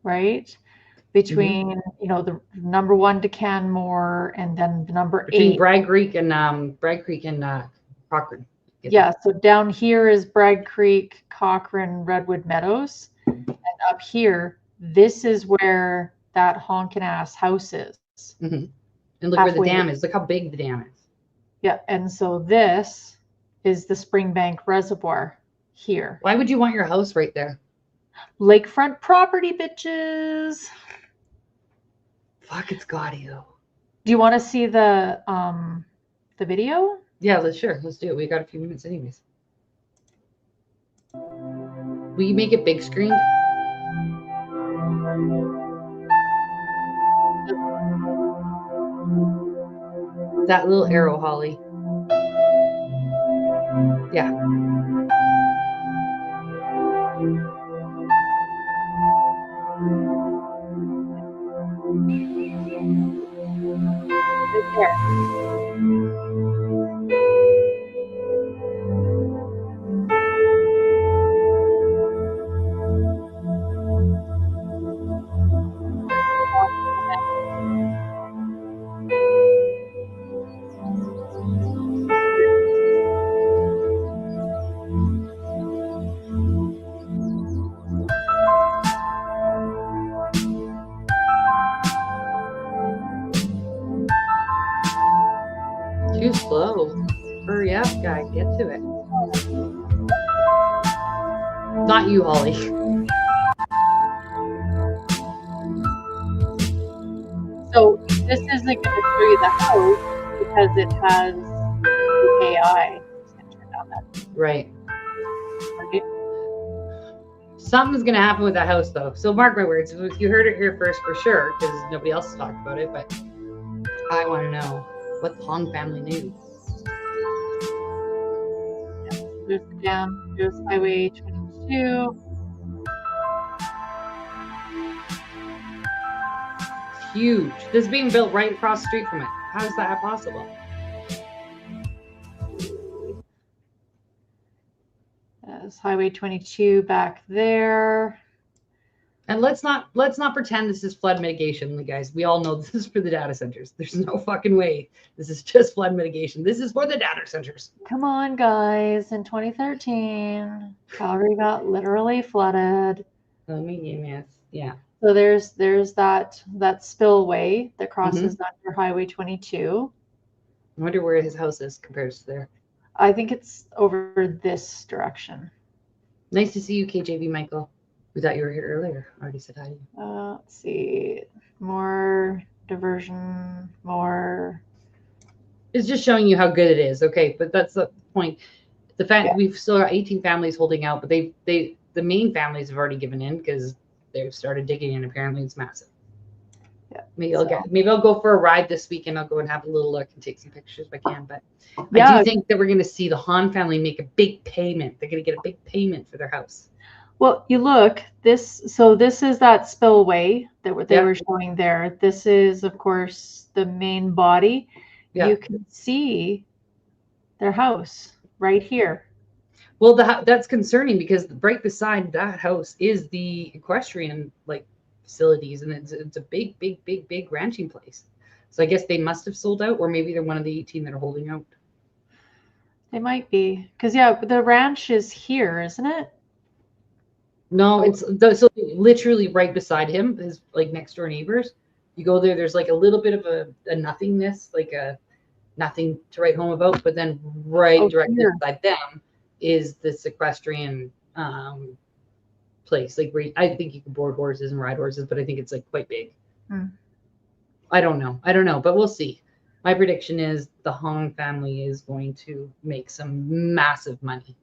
Right? Between, the number 1 to Canmore and then the number Between 8. Bragg Creek and Cochrane. Yeah, so down here is Bragg Creek, Cochrane, Redwood Meadows. And up here, this is where that honkin' ass house is. Mm-hmm. And look where the dam is. Look how big the dam is. Yeah, and so this is the Springbank Reservoir here. Why would you want your house right there? Lakefront property, bitches. Fuck, it's gaudy though. Do you want to see the video? Yeah, let's do it. We got a few minutes anyways. Will you make it big screen? That little arrow, Holly. Yeah. to it. Not you, Holly. So this isn't going to show you the house because it has the AI. It's going to turn down that. Right. Something's going to happen with that house, though. So mark my words. You heard it here first for sure, because nobody else has talked about it. But I want to know what the Hong family knew. There's the dam. There's Highway 22. It's huge. This is being built right across the street from it. How is that possible? There's Highway 22 back there. And let's not pretend this is flood mitigation, guys. We all know this is for the data centers. There's no fucking way. This is just flood mitigation. This is for the data centers. Come on, guys. In 2013, Calgary got literally flooded. Yeah. So there's that spillway that crosses under Highway 22. I wonder where his house is compared to there. I think it's over this direction. Nice to see you, KJV Michael. We thought you were here earlier. I already said hi to you. Let's see. More diversion, more. It's just showing you how good it is. Okay, but that's the point. The fact we've still got 18 families holding out, but the main families have already given in because they've started digging in. Apparently, it's massive. Yeah. Maybe I'll go for a ride this weekend. I'll go and have a little look and take some pictures if I can. But I do think that we're going to see the Han family make a big payment. They're going to get a big payment for their house. Well, you look, this is that spillway that they were showing there. This is, of course, the main body. Yeah. You can see their house right here. Well, that's concerning because right beside that house is the equestrian facilities, and it's a big ranching place. So I guess they must have sold out, or maybe they're one of the 18 that are holding out. They might be, because the ranch is here, isn't it? No, it's so literally right beside him is next door neighbors. You go there, there's a little bit of a nothingness, a nothing to write home about, but then directly beside them is this equestrian place. I think you can board horses and ride horses, but I think it's quite big. I don't know, but we'll see. My prediction is the Hong family is going to make some massive money.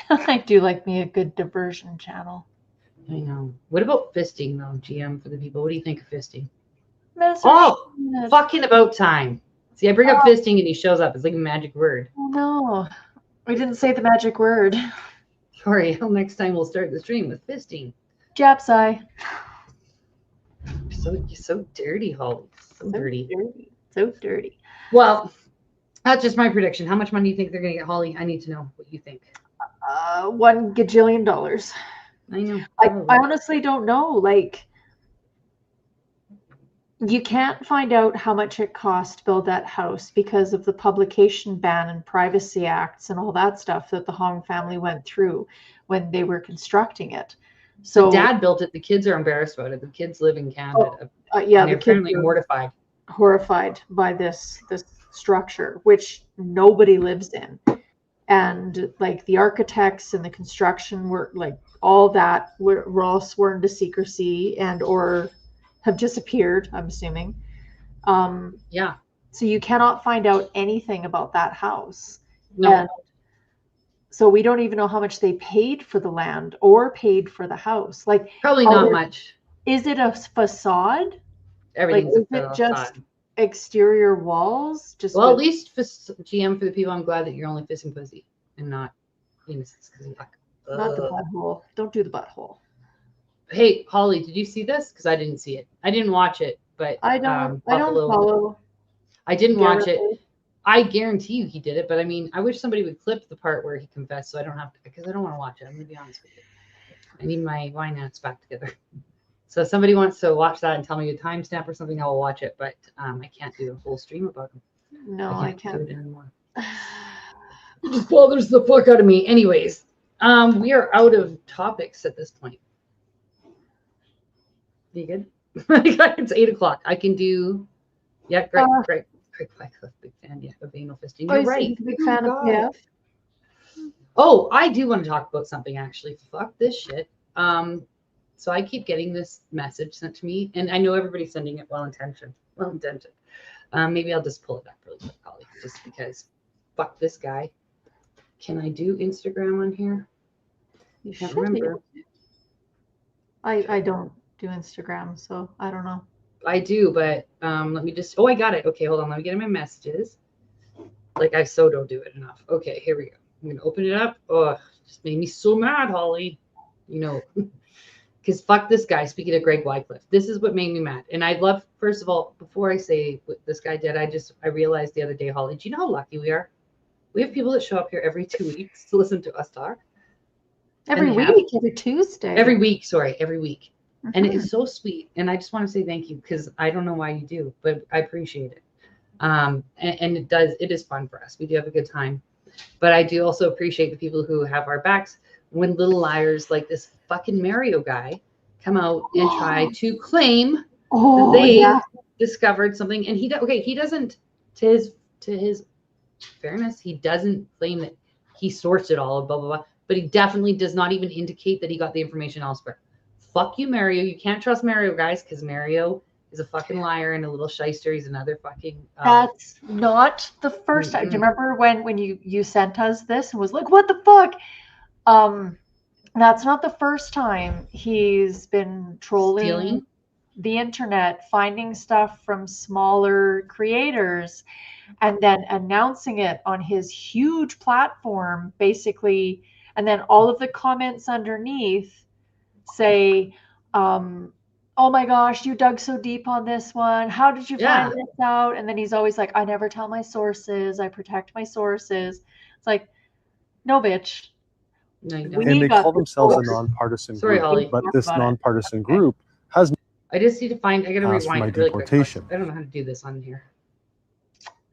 I do like me a good diversion channel. I know. What about fisting though, GM, for the people? What do you think of fisting? Fucking about time. See, I bring up fisting and he shows up. It's like a magic word. Oh no. We didn't say the magic word. Sorry, next time we'll start the stream with fisting. Jap's eye. You're so dirty, Holly. So dirty. So dirty. Well, that's just my prediction. How much money do you think they're going to get, Holly? I need to know what you think. $1 gajillion. I know. I honestly don't know. You can't find out how much it cost to build that house because of the publication ban and privacy acts and all that stuff that the Hong family went through when they were constructing it. So the dad built it. The kids are embarrassed about it. The kids live in Canada. They're apparently mortified. Horrified by this structure, which nobody lives in. And the architects and the construction were all that were all sworn to secrecy and or have disappeared, I'm assuming. So you cannot find out anything about that house. No. And so we don't even know how much they paid for the land or paid for the house. Probably not much. Is it a facade? Everything's is it just exterior walls? Well, at least for GM, for the people, I'm glad that you're only fissing pussy and not penises. Not the butthole. Don't do the butthole. Hey, Holly, did you see this? Because I didn't see it. I didn't watch it, but I don't follow. I didn't watch it. I guarantee you he did it, but I wish somebody would clip the part where he confessed so I don't have to, because I don't want to watch it. I'm going to be honest with you. I need my wine nuts back together. So if somebody wants to watch that and tell me a timestamp or something, I will watch it, but I can't do a full stream about him. No, I can't do it anymore. It just bothers the fuck out of me. Anyways, we are out of topics at this point. You good? It's 8 o'clock. I can do. Yeah, great. Big fan, of anal fisting. You're right. Big fan of PF. Oh, I do want to talk about something actually. Fuck this shit. So I keep getting this message sent to me, and I know everybody's sending it well intentioned. Maybe I'll just pull it up really quick, Holly, just because. Fuck this guy. Can I do Instagram on here? You Can't should be. remember. I don't do Instagram, so I don't know. I do, but let me just. Oh, I got it. Okay, hold on. Let me get in my messages. Like I so don't do it enough. Okay, here we go. I'm gonna open it up. Oh, just made me so mad, Holly. You know, because fuck this guy. Speaking of Greg Wycliffe, this is what made me mad. And I love. First of all, before I say what this guy did, I realized the other day, Holly. Do you know how lucky we are? We have people that show up here every 2 weeks to listen to us talk. Every week, every Tuesday. Every week, every week. Mm-hmm. And it is so sweet. And I just want to say thank you because I don't know why you do, but I appreciate it. And it is fun for us. We do have a good time. But I do also appreciate the people who have our backs when little liars like this fucking Mario guy come out and try to claim that they discovered something. And he doesn't, to his fairness, he doesn't claim that he sourced it all, blah, blah, blah. But he definitely does not even indicate that he got the information elsewhere. Fuck you, Mario. You can't trust Mario, guys, because Mario is a fucking liar and a little shyster. He's another fucking... That's not the first time. Do you remember when you sent us this and was like, what the fuck? That's not the first time he's been trolling the internet, finding stuff from smaller creators and then announcing it on his huge platform, basically. And then all of the comments underneath say, oh my gosh, you dug so deep on this one. How did you find this out? And then he's always like, I never tell my sources. I protect my sources. It's like, no, bitch. No, and they call themselves a nonpartisan group, Holly. but this nonpartisan group has... I just need to find... I got to rewind it really quick. Deportation. I don't know how to do this on here.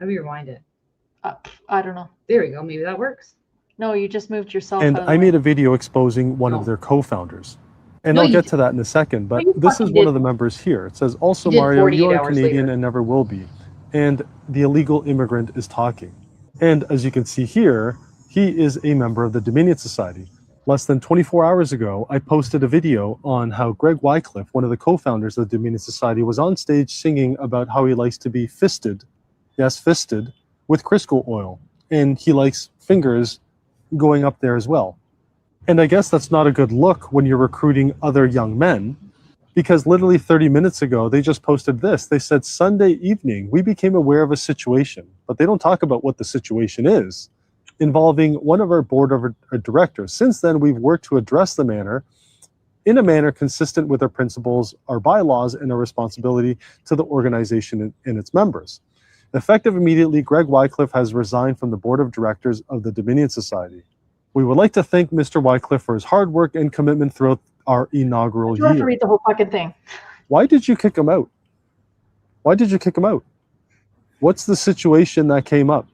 Let me rewind it. I don't know. There we go. Maybe that works. No, you just moved yourself. And I made a video exposing one of their co-founders. And I'll get to that in a second, but this is one of the members here. It says, also, Mario, you are Canadian and never will be. And the illegal immigrant is talking. And as you can see here, he is a member of the Dominion Society. Less than 24 hours ago, I posted a video on how Greg Wycliffe, one of the co-founders of the Dominion Society, was on stage singing about how he likes to be fisted, yes, fisted, with Crisco oil. And he likes fingers going up there as well. And I guess that's not a good look when you're recruiting other young men, because literally 30 minutes ago, they just posted this. They said, Sunday evening, we became aware of a situation, but they don't talk about what the situation is, involving one of our board of directors. Since then, we've worked to address the matter in a manner consistent with our principles, our bylaws, and our responsibility to the organization and its members. Effective immediately, Greg Wycliffe has resigned from the board of directors of the Dominion Society. We would like to thank Mr. Wycliffe for his hard work and commitment throughout our inaugural year. You have to read the whole fucking thing. Why did you kick him out? Why did you kick him out? What's the situation that came up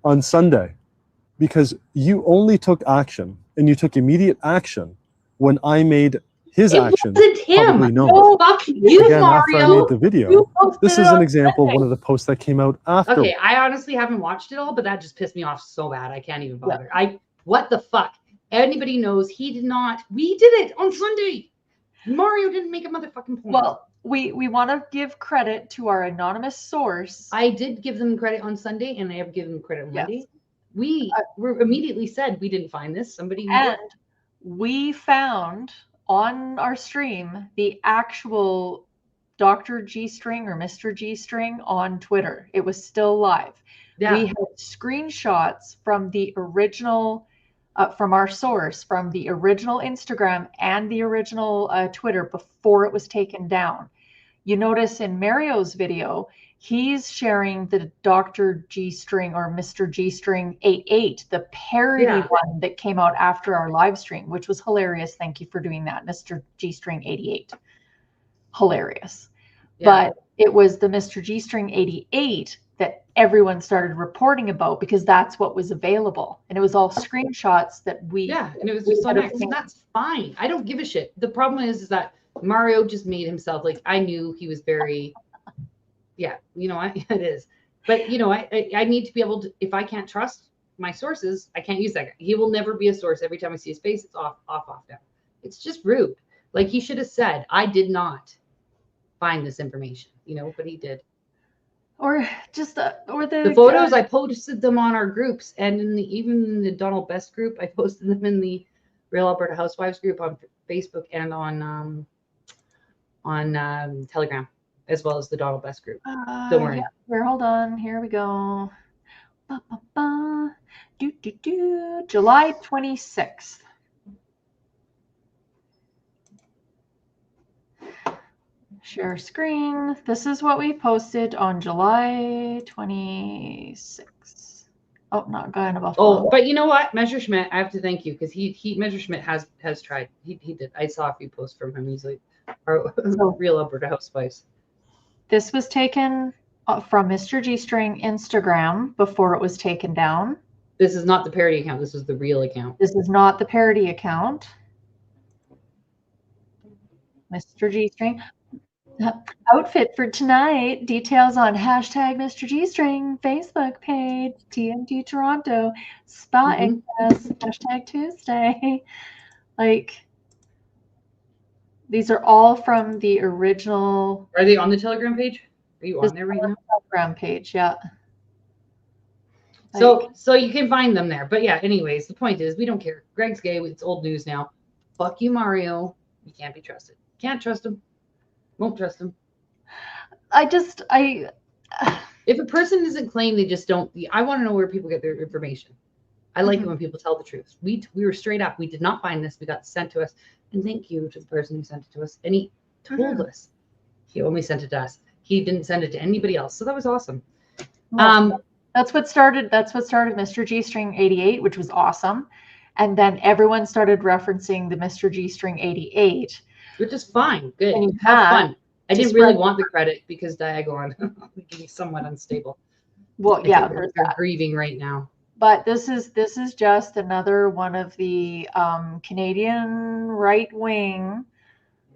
on Sunday? Because you only took action, and you took immediate action when I made his actions publicly known. No, fuck you, Again, Mario. after I made the video. This is an example of one of the posts that came out after. Okay, I honestly haven't watched it all, but that just pissed me off so bad. I can't even bother. What the fuck? Anybody knows he did not. We did it on Sunday. Mario didn't make a motherfucking point. Well, we want to give credit to our anonymous source. I did give them credit on Sunday, and I have given them credit on Monday. We were immediately said we didn't find this. Somebody and we found on our stream the actual Dr. G String or Mr. G String on Twitter. It was still live. Yeah. We had screenshots from the original, from our source, from the original Instagram and the original Twitter before it was taken down. You notice in Mario's video, he's sharing the Dr. G String or Mr. G String 88, the parody one that came out after our live stream, which was hilarious. Thank you for doing that, Mr. G String 88. Hilarious. Yeah. But it was the Mr. G String 88 that everyone started reporting about because that's what was available. And it was all screenshots that we... Yeah, and it was just so nice. And that's fine. I don't give a shit. The problem is that Mario just made himself, like, I knew he was very... Yeah, you know, it is. But, you know, I need to be able to... If I can't trust my sources, I can't use that guy. He will never be a source. Every time I see his face, it's off now. It's just rude. Like he should have said, I did not find this information, but he did. Or just or the photos, I posted them on our groups, and even in the Donald Best group, I posted them in the Real Alberta Housewives group on Facebook and on Telegram, as well as the Donald Best group. Don't worry. Yeah. Here, hold on. Here we go. July 26th. Share screen. This is what we posted on July 26th. Oh, not going above. Oh, but you know what? Messerschmitt, I have to thank you because Messerschmitt has tried. He did. I saw a few posts from him. He's like, Real Alberta Housewives. This was taken from Mr. G-String Instagram before it was taken down. This is not the parody account. This is the real account. This is not the parody account. Mr. G-String. Outfit for tonight. Details on hashtag Mr. G-String Facebook page. TNT Toronto. Spa access. Hashtag Tuesday. Like, these are all from the original. Are they on the Telegram page? Are you on there right now? Telegram page, yeah. So you can find them there. But yeah, anyways, the point is we don't care. Greg's gay. It's old news now. Fuck you, Mario. You can't be trusted. Can't trust him. Won't trust him. If a person doesn't claim, they just don't. I want to know where people get their information. I like it when people tell the truth. We were straight up. We did not find this. We got it sent to us. And thank you to the person who sent it to us. And he told us. He only sent it to us. He didn't send it to anybody else. So that was awesome. Well, that's what started Mr. G-String 88, which was awesome. And then everyone started referencing the Mr. G-String 88. Which is fine. Good. Have fun. I didn't really want the credit because Diagon is somewhat unstable. Well, yeah, they're grieving right now. But this is just another one of the Canadian right-wing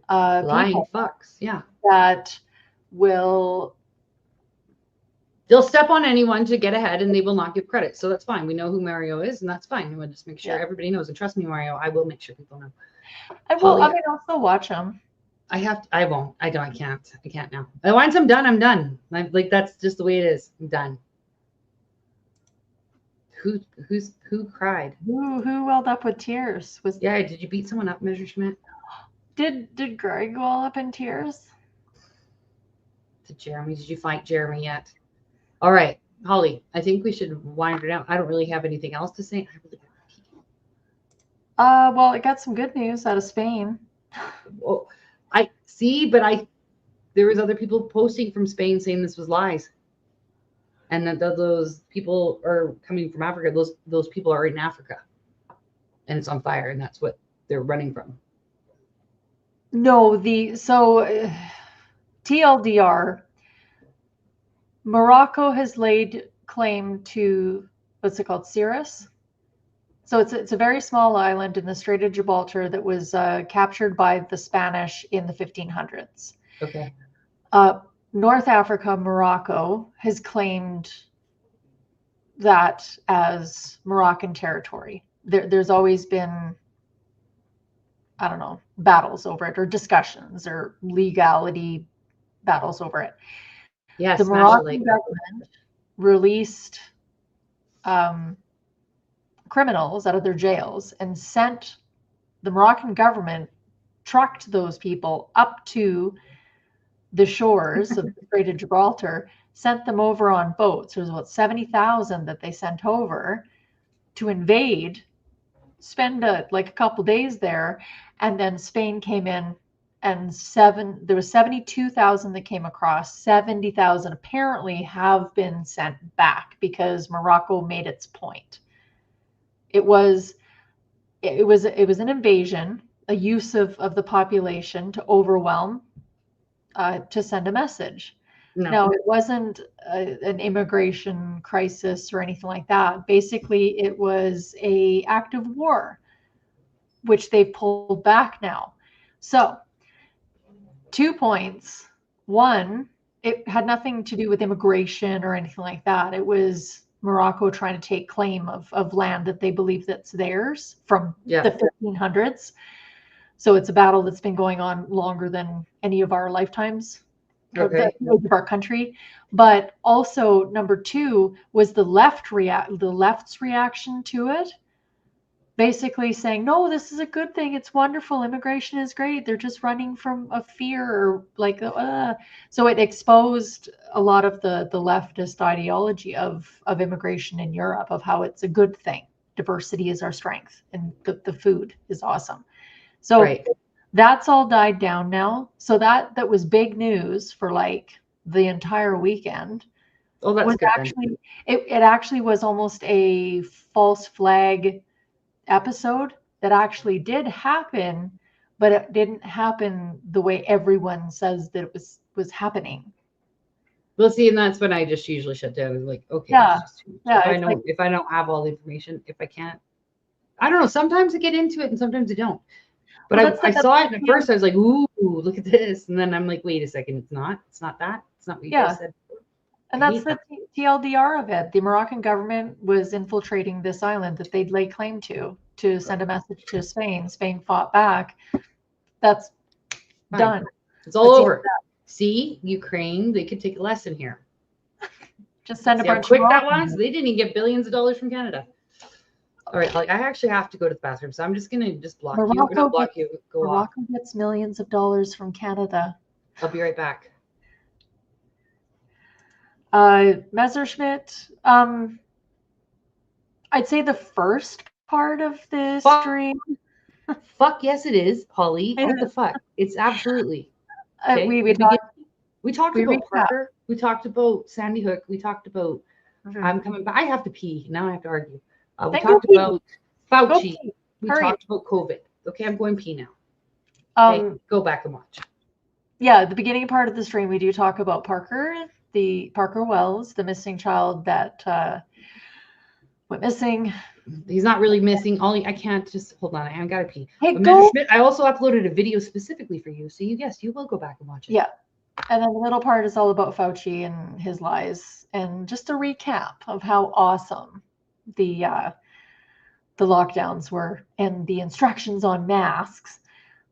lying fucks. Yeah. That they'll step on anyone to get ahead, and they will not give credit. So that's fine. We know who Mario is, and that's fine. We'll just make sure everybody knows. And trust me, Mario, I will make sure people know. I will. I mean, I'll still watch them. I won't. I can't. I can't now. Once I'm done, I'm done. That's just the way it is. I'm done. Who cried? Who welled up with tears? Did you beat someone up, Messerschmitt? Did Greg well up in tears? To Jeremy, did you fight Jeremy yet? All right, Holly. I think we should wind it down. I don't really have anything else to say. Well, I got some good news out of Spain. Well, I see, but there was other people posting from Spain saying this was lies, and that those people are coming from Africa. Those people are in Africa, and it's on fire, and that's what they're running from. No, TLDR. Morocco has laid claim to what's it called, Cirrus. So it's a very small island in the Strait of Gibraltar that was captured by the Spanish in the 1500s. Okay. North Africa, Morocco, has claimed that as Moroccan territory. There's always been, I don't know, battles over it or discussions or legality battles over it. Yes, the Moroccan government released criminals out of their jails and sent the Moroccan government, trucked those people up to the shores of the Strait of Gibraltar, sent them over on boats. There was about 70,000 that they sent over to invade, spend a couple days there, and then Spain came in, and there was 72,000 that came across. 70,000 apparently have been sent back because Morocco made its point. It was an invasion, a use of the population to overwhelm, to send a message. No. Now, it wasn't an immigration crisis or anything like that. Basically, it was an act of war, which they've pulled back now. So, 2 points. One, it had nothing to do with immigration or anything like that. It was Morocco trying to take claim of land that they believe that's theirs from Yeah. the 1500s. So it's a battle that's been going on longer than any of our lifetimes Okay. of our country. But also number two was the left's reaction to it. Basically saying, no, this is a good thing. It's wonderful. Immigration is great. They're just running from a fear or like, so it exposed a lot of the leftist ideology of immigration in Europe, of how it's a good thing. Diversity is our strength and the food is awesome. So Right. that's all died down now. So that was big news for like the entire weekend. Oh, that's was good. actually, it actually was almost a false flag episode that actually did happen, but it didn't happen the way everyone says that it was happening. Well, see, and that's when I just usually shut down. It's like, okay, Yeah, it's just too much. yeah, If I don't have all the information, if I can't, I don't know. Sometimes I get into it and sometimes I don't. But Well, I saw it and at first I was like, ooh, look at this. And then I'm like, wait a second, it's not that. It's not what you guys said. And that's the TLDR of it. The Moroccan government was infiltrating this island that they'd lay claim to send a message to Spain. Spain fought back. That's done. It's all over. See, Ukraine, they could take a lesson here. Just send a bunch how quick of that was. They didn't even get billions of dollars from Canada. All right, like I actually have to go to the bathroom, so I'm just gonna block you. We're gonna block you. Go off. Morocco gets millions of dollars from Canada. I'll be right back. Messerschmitt, I'd say the first part of this stream. Fuck yes, it is, Holly. What the fuck? It's absolutely. Okay. We talked about Parker. We talked about Sandy Hook. We talked about. I'm coming back. I have to pee now. I have to argue. We talked about Fauci. We talked about COVID. Okay, I'm going pee now. Okay, go back and watch. Yeah, the beginning part of the stream, we do talk about Parker, the Parker Wells, the missing child that went missing. He's not really missing. I can't just hold on. I gotta pee. Hey, Schmidt, I also uploaded a video specifically for you, so you will go back and watch it. Yeah, and then the middle part is all about Fauci and his lies, and just a recap of how awesome the lockdowns were and the instructions on masks.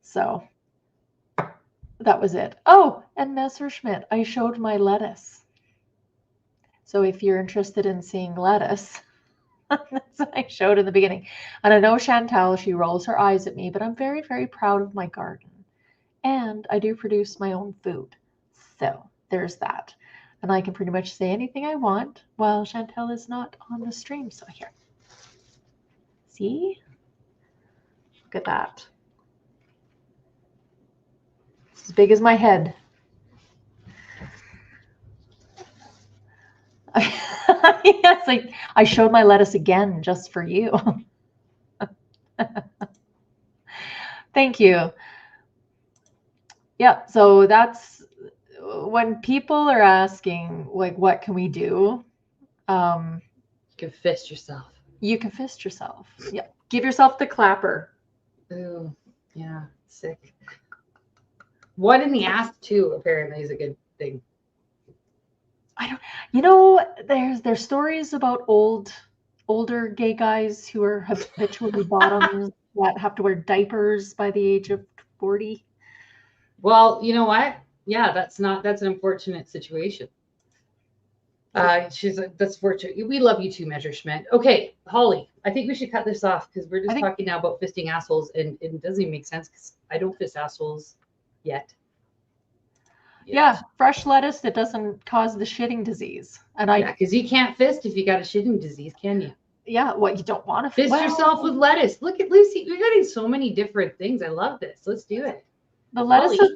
So that was it. Oh, and Messerschmitt, I showed my lettuce. So if you're interested in seeing lettuce, that's what I showed in the beginning. And I know Chantal, she rolls her eyes at me, but I'm very, very proud of my garden. And I do produce my own food. So there's that. And I can pretty much say anything I want while Chantal is not on the stream. So here. See? Look at that. It's as big as my head. Yes, like I showed my lettuce again just for you. Thank you. Yeah, so that's when people are asking, like, what can we do? You can fist yourself. You can fist yourself. Yeah. Give yourself the clapper. Ooh, yeah, sick. One in the ass too, apparently, is a good thing. There's stories about older gay guys who are habitually bottoms that have to wear diapers by the age of 40. Well, you know what? Yeah, that's an unfortunate situation. She's like, that's fortunate. We love you too, Messerschmitt. Okay, Holly, I think we should cut this off because we're just talking now about fisting assholes, and it doesn't even make sense because I don't fist assholes yet. Yeah, fresh lettuce that doesn't cause the shitting disease. And because you can't fist if you got a shitting disease, can you? Yeah, what you don't want to fist yourself with lettuce. Look at Lucy. We're getting so many different things. I love this. Let's do it. The lettuce is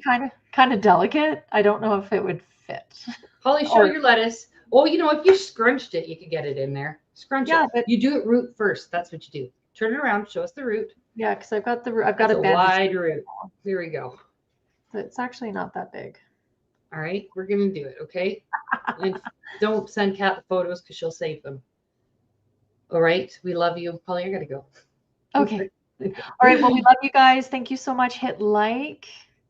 kind of delicate. I don't know if it would fit. Holly, show your lettuce. Oh, if you scrunched it, you could get it in there. Scrunch it. But you do it root first. That's what you do. Turn it around. Show us the root. Yeah, because I've got a wide root. Here we go. It's actually not that big. All right, we're gonna do it, okay? And don't send Kat the photos because she'll save them. All right, we love you. Polly, I gotta go. Okay. All right, well, we love you guys. Thank you so much. Hit like,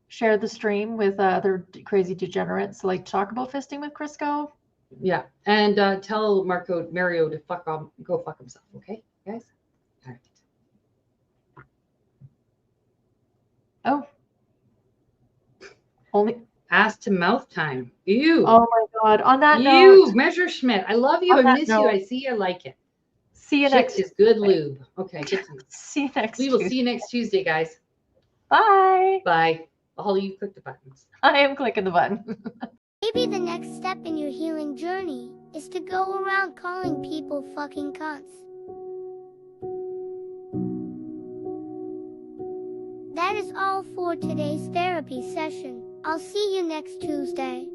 share the stream with other crazy degenerates like to talk about fisting with Crisco. Yeah, and tell Mario to go fuck himself. Okay, guys. All right. Oh. Only ass to mouth time. Ew. Oh my God. On that Ew, note. Messerschmitt. I love you. I miss you. I see you. I like it. See you Shit next is good lube. Okay, good to know. See you next We will Tuesday. see you next Tuesday, guys. Bye. Bye. Holly, you click the buttons. I am clicking the button. Maybe the next step in your healing journey is to go around calling people fucking cunts. That is all for today's therapy session. I'll see you next Tuesday.